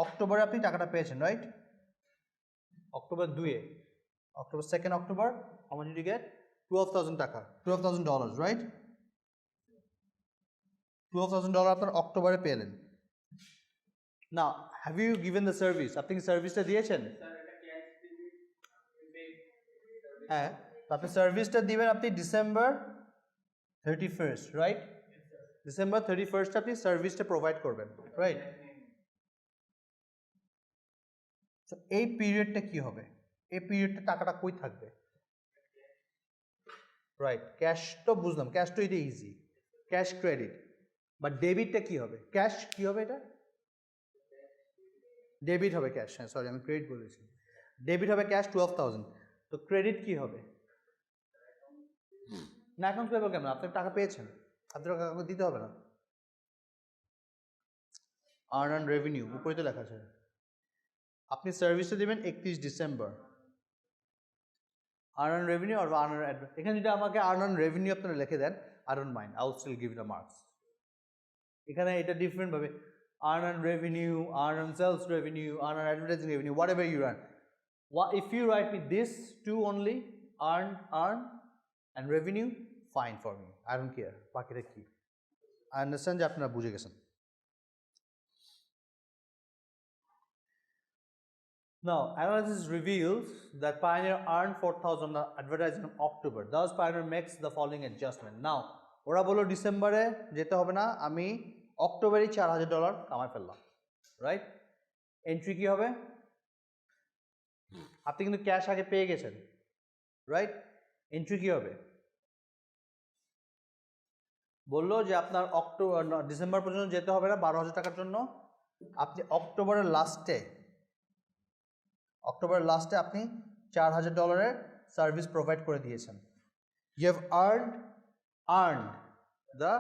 অক্টোবরে আপনি টাকাটা পেয়েছেন right October 2 October 2nd October how much did you get 12,000 টাকা $12,000 রাইট $12,000 আপনার অক্টোবরে পেলেন Now, have you given the service? আপনি কি সার্ভিসটা দিয়েছেন হ্যাঁ আপনি সার্ভিসটা দিবেন আপনি December 31st right December 31st আপনি সার্ভিসটা প্রোভাইড করবেন রাইট এই পিরিয়ডটা কি হবে এই পিরিয়ডটা টাকাটা কই থাকবে রাইট, ক্যাশ তো বুঝলাম, ক্যাশ তো এটা ইজি, ক্যাশ ক্রেডিট, বাট ডেবিটটা কি হবে? ক্যাশ কি হবে? এটা ডেবিট হবে, ক্যাশ, হ্যাঁ সরি আমি ক্রেডিট বলেছি, ডেবিট হবে ক্যাশ 12,000, তো ক্রেডিট কি হবে? না অ্যাকাউন্ট পেয়েবল কেন? আপনি টাকা পেয়েছেন, আপনার টাকা কাউকে দিতে হবে না। আর্ন অ্যান্ড রেভিনিউ উপরে তো লেখা আছে, আপনি সার্ভিসটা দেবেন 31 ডিসেম্বর। আর্ন অ্যান্ড রেভিনিউ আর আর্ন অ্যান্ড, এখানে যদি আমাকে আর্ন অ্যান্ড রেভিনিউ আপনারা লিখে দেন, I don't mind, I will still give the marks. এখানে এটা ডিফারেন্ট ভাবে, earn and revenue, earned sales revenue, earned advertising revenue, whatever you run, if you write me this two only, earn and revenue, fine for me, I don't care বাকিটা কি। I understand যে আপনারা বুঝে গেছেন। Now, analysis reveals that Pioneer earned 4,000 on advertising in October. Thus, Pioneer makes the following adjustment. Now, ওরা বললো ডিসেম্বরে যেতে হবে না, আমি অক্টোবরেই $4,000 কামাই ফেললাম, রাইট? এন্ট্রি কি হবে? আপনি কিন্তু ক্যাশ আগে পেয়ে গেছেন, রাইট? এন্ট্রি কি হবে? বললো যে আপনার ডিসেম্বর পর্যন্ত যেতে হবে না 12,000 টাকার জন্য, আপনি অক্টোবরের লাস্টে আপনি $4,000 সার্ভিস প্রোভাইড করে দিয়েছেন। You have earned the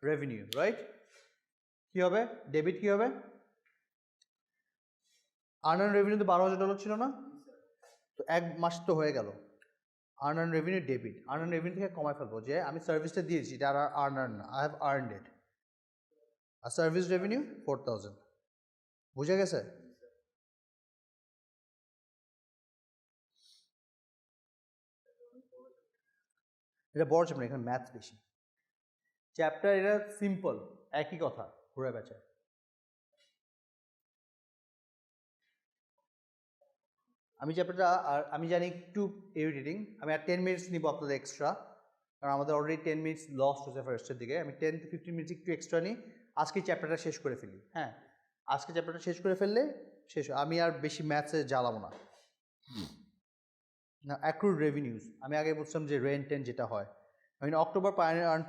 revenue, right? কি হবে? ডেবিট কি হবে? আর্ন অ্যান্ড রেভিনিউ তো $12,000 ছিল না, তো এক মাস তো হয়ে গেল, earn and revenue debit, earn and revenue থেকে কমায় ফেলবো যে আমি সার্ভিসটা দিয়েছি, এটা আই হ্যাভ আর্নড ইট, আর সার্ভিস রেভিনিউ 4,000, বুঝে গেছে? এটা বড় চ্যাপ্টার, এখানে ম্যাথস বেশি চ্যাপ্টার, এটা সিম্পল, একই কথা ঘুরে বেচে। আমি চ্যাপ্টারটা আর আমি জানি একটু ইরিটেটিং, আমি আর 10 মিনিটস নিব আপনাদের এক্সট্রা, কারণ আমাদের অলরেডি 10 মিনিটস লস্ট হয়েছে ফার্স্টের দিকে, আমি 10 to 15 মিনিটস একটু এক্সট্রা নিই, আজকে চ্যাপ্টারটা শেষ করে ফেলি। হ্যাঁ, আজকে চ্যাপ্টারটা শেষ করে ফেললে শেষ, আমি আর বেশি ম্যাথসে জ্বালাবো না। না, অ্যাক্রুড রেভিনিউস, আমি আগে বলছিলাম যে রেন্ট টেন্ট যেটা হয়, I mean October Pioneer earned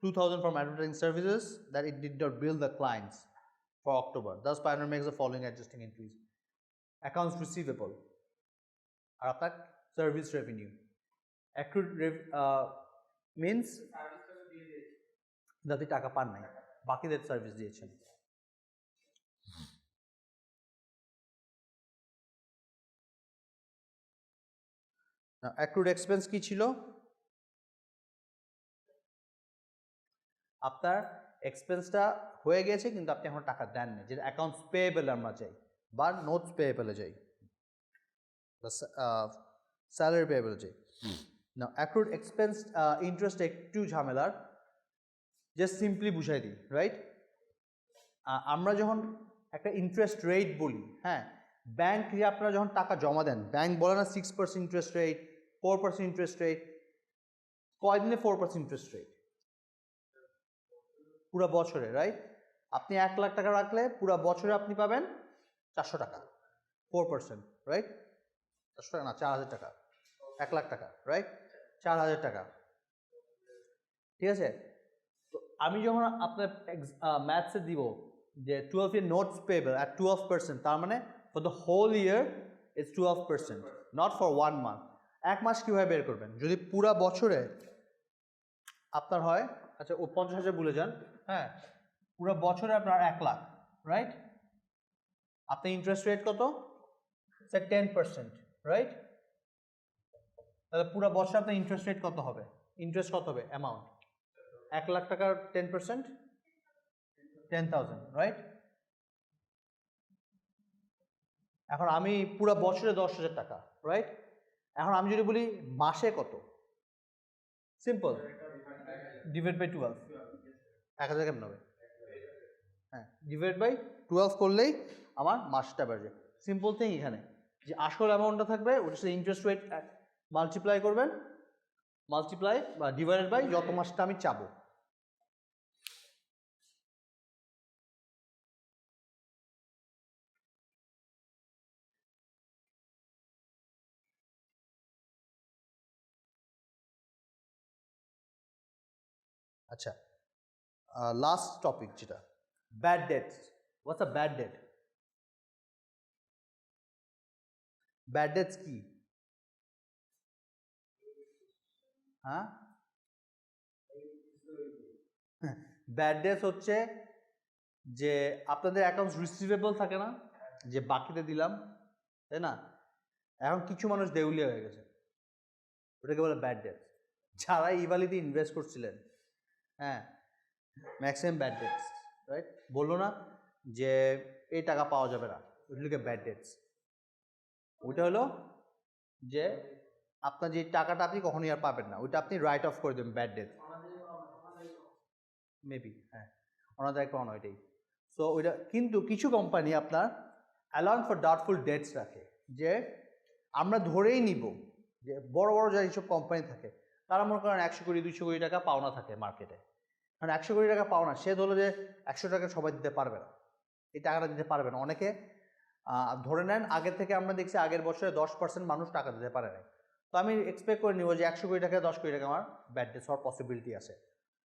2,000 from advertising services that it did not bill the clients for October. Thus Pioneer makes the following adjusting entries. Accounts receivable আর আপনার সার্ভিস রেভিনিউ। অ্যাক্রুড মিনস যাতে টাকা পান নাই, বাকিদের service দিয়েছেন। Accrued expense কি ছিল? আপনার এক্সপেন্সটা হয়ে গেছে কিন্তু আপনি এখন টাকা দেন না, যেটা অ্যাকাউন্টস পেয়েবল আমরা চাই বা নোটস পেয়েবলে যাই বা স্যালারি পেয়েবলে যাই। না, অ্যাক্রুড এক্সপেন্স ইন্টারেস্ট একটু ঝামেলার, জাস্ট সিম্পলি বুঝাই দিই, রাইট? আমরা যখন একটা ইন্টারেস্ট রেট বলি, হ্যাঁ, ব্যাংকে আপনারা যখন টাকা জমা দেন, ব্যাংক বলে না 6% ইন্টারেস্ট রেট, 4% ইন্টারেস্ট রেট, কয়দিনে 4% ইন্টারেস্ট রেট? পুরো বছরে, রাইট? আপনি 1,00,000 টাকা রাখলে পুরো বছরে আপনি পাবেন 400 টাকা, 4%, রাইট? 400 টাকা না, 4,000 টাকা, 1,00,000 টাকা, রাইট? 4,000 টাকা, ঠিক আছে? তো আমি যখন আপনার ম্যাথসে দিব যে 12 year notes payable at 12%, তার মানে for the whole year it's 12%, not for 1 month. এক মাস কীভাবে বের করবেন? যদি পুরা বছরে আপনার হয়, আচ্ছা ও 50,000 ভুলে যান, হ্যাঁ, পুরো বছরে আপনার 1,00,000, রাইট? আপনার ইন্টারেস্ট রেট কত? Sir 10%, right? তাহলে পুরো বছরে আপনার ইন্টারেস্ট রেট কত হবে? ইন্টারেস্ট কত হবে অ্যামাউন্ট? 1,00,000 টাকার 10%, 10,000, রাইট? এখন আমি পুরো বছরে 10,000 টাকা, রাইট? এখন আমি যদি বলি মাসে কত, সিম্পল, ডিভাইড বাই 12, 1,000 কেমন হবে? হ্যাঁ, ডিভাইড বাই 12 করলেই আমার মাসটা বেড়ে। সিম্পল থিং এখানে যে আসল অ্যামাউন্টটা থাকবে ওটার সাথে ইন্টারেস্ট রেট মাল্টিপ্লাই করবেন, মাল্টিপ্লাই বা ডিভাইডেড বাই যত মাসটা আমি চাবো। আচ্ছা, লাস্ট টপিক যেটা bad date. What's a bad date? Bad dates কি? হ্যাঁ, ব্যাড ডেটস হচ্ছে যে আপনাদের অ্যাকাউন্টস রিসিভেবল থাকে না, যে বাকিতে দিলাম, তাই না? এখন কিছু মানুষ দেউলিয়া হয়ে গেছে, ওটাকে বলে ব্যাড ডেটস। যারা ইভালিতে ইনভেস্ট করছিলেন, হ্যাঁ, ম্যাক্সিমাম ব্যাড ডেটস, রাইট? বললো না যে এই টাকা পাওয়া যাবে না, ওইগুলোকে ব্যাড ডেটস। ওইটা হলো যে আপনার যে টাকাটা আপনি কখনোই আর পাবেন না, ওইটা আপনি রাইট অফ করে দেবেন, ব্যাড ডেট মেবি, হ্যাঁ, ওনাদের একটা অন ওইটাই। সো ওইটা কিন্তু কিছু কোম্পানি আপনার অ্যালাউন্স ফর ডাউটফুল ডেটস রাখে, যে আমরা ধরেই নিব যে বড় বড় যা এইসব কোম্পানি থাকে তারা মনে করেন 100 কোটি 200 কোটি টাকা পাওনা থাকে মার্কেটে। কারণ 100 কোটি টাকা পাওনা, সে ধরলো যে 100 টাকা সবাই দিতে পারবে না, এই টাকাটা দিতে পারবে না। অনেকে ধরে নেন আগের থেকে আমরা দেখছি আগের বছরে 10% মানুষ টাকা দিতে পারে না। তো আমি এক্সপেক্ট করে নিব যে 100 কোটি টাকা 10 কোটি টাকা আমার ব্যাড ডেটস হওয়ার পসিবিলিটি আছে।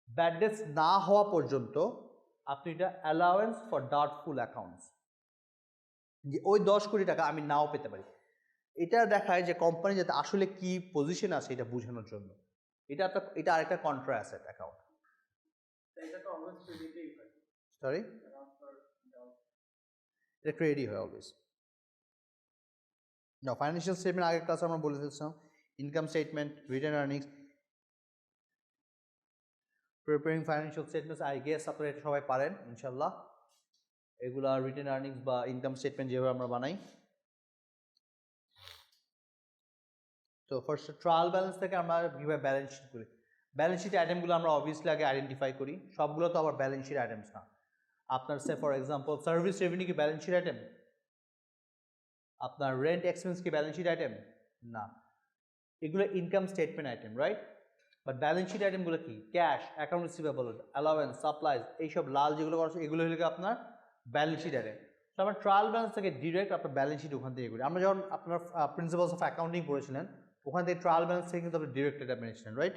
ব্যাড ডেটস না হওয়া পর্যন্ত আপনি এটা অ্যালাউয়েন্স ফর ডাউটফুল অ্যাকাউন্টস, যে ওই 10 কোটি টাকা আমি নাও পেতে পারি। এটা দেখায় যে কোম্পানি যাতে আসলে কি পজিশন আছে এটা বোঝানোর জন্য। এটা আরেকটা কন্ট্রা অ্যাসেট অ্যাকাউন্ট। এটা তো অলওয়েজ ক্রেডিটেই হয়। সরি, এটা ক্রেডিট হয় অলওয়েজ। না, ফাইন্যান্সিয়াল স্টেটমেন্ট আগের ক্লাসে আমরা বলে দিয়েছিলাম, income statement, return earnings, preparing financial statements, I guess আপনারা এটা সবাই পারেন ইনশাল্লাহ। এগুলা রিটার্ন আর্নিংস বা ইনকাম স্টেটমেন্ট যেভাবে আমরা বানাই। তো ফার্স্ট ট্রায়াল ব্যালেন্স থেকে আমরা কীভাবে ব্যালেন্স শিট করি। ব্যালেন্স শিট আইটেমগুলো আমরা অবভিয়াসলি আগে আইডেন্টিফাই করি, সবগুলো তো আবার ব্যালেন্স শিট আইটেমস না। আপনার say for example service revenue কি ব্যালেন্স শিট আইটেম? আপনার রেন্ট এক্সপেন্স কি ব্যালেন্স শিট আইটেম? না, এগুলো income statement item, right? But balance sheet আইটেমগুলো কি? Cash, account receivable, allowance, supplies, এইসব লাল যেগুলো করা এগুলো হলো আপনার ব্যালেন্স শিট আইটেম। তো আমরা ট্রায়াল ব্যালেন্স থেকে ডিরেক্ট আপনার ব্যালেন্স শিট ওখান থেকে করি। আমরা যখন আপনার প্রিন্সিপালস অফ অ্যাকাউন্টিং পড়েছিলেন ওখান থেকে ট্রায়াল ব্যালেন্স থেকে কিন্তু আপনি ডিরেক্ট এটা মেনেছিলেন, রাইট?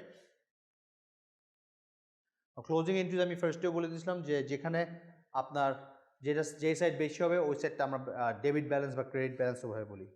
ক্লোজিং এন্ট্রিজ আমি ফার্স্টেও বলে দিয়েছিলাম যে যেখানে আপনার যে সাইড বেশি হবে ওই সাইডটা আমরা ডেবিট ব্যালেন্স বা ক্রেডিট ব্যালেন্স ওভাবে বলি।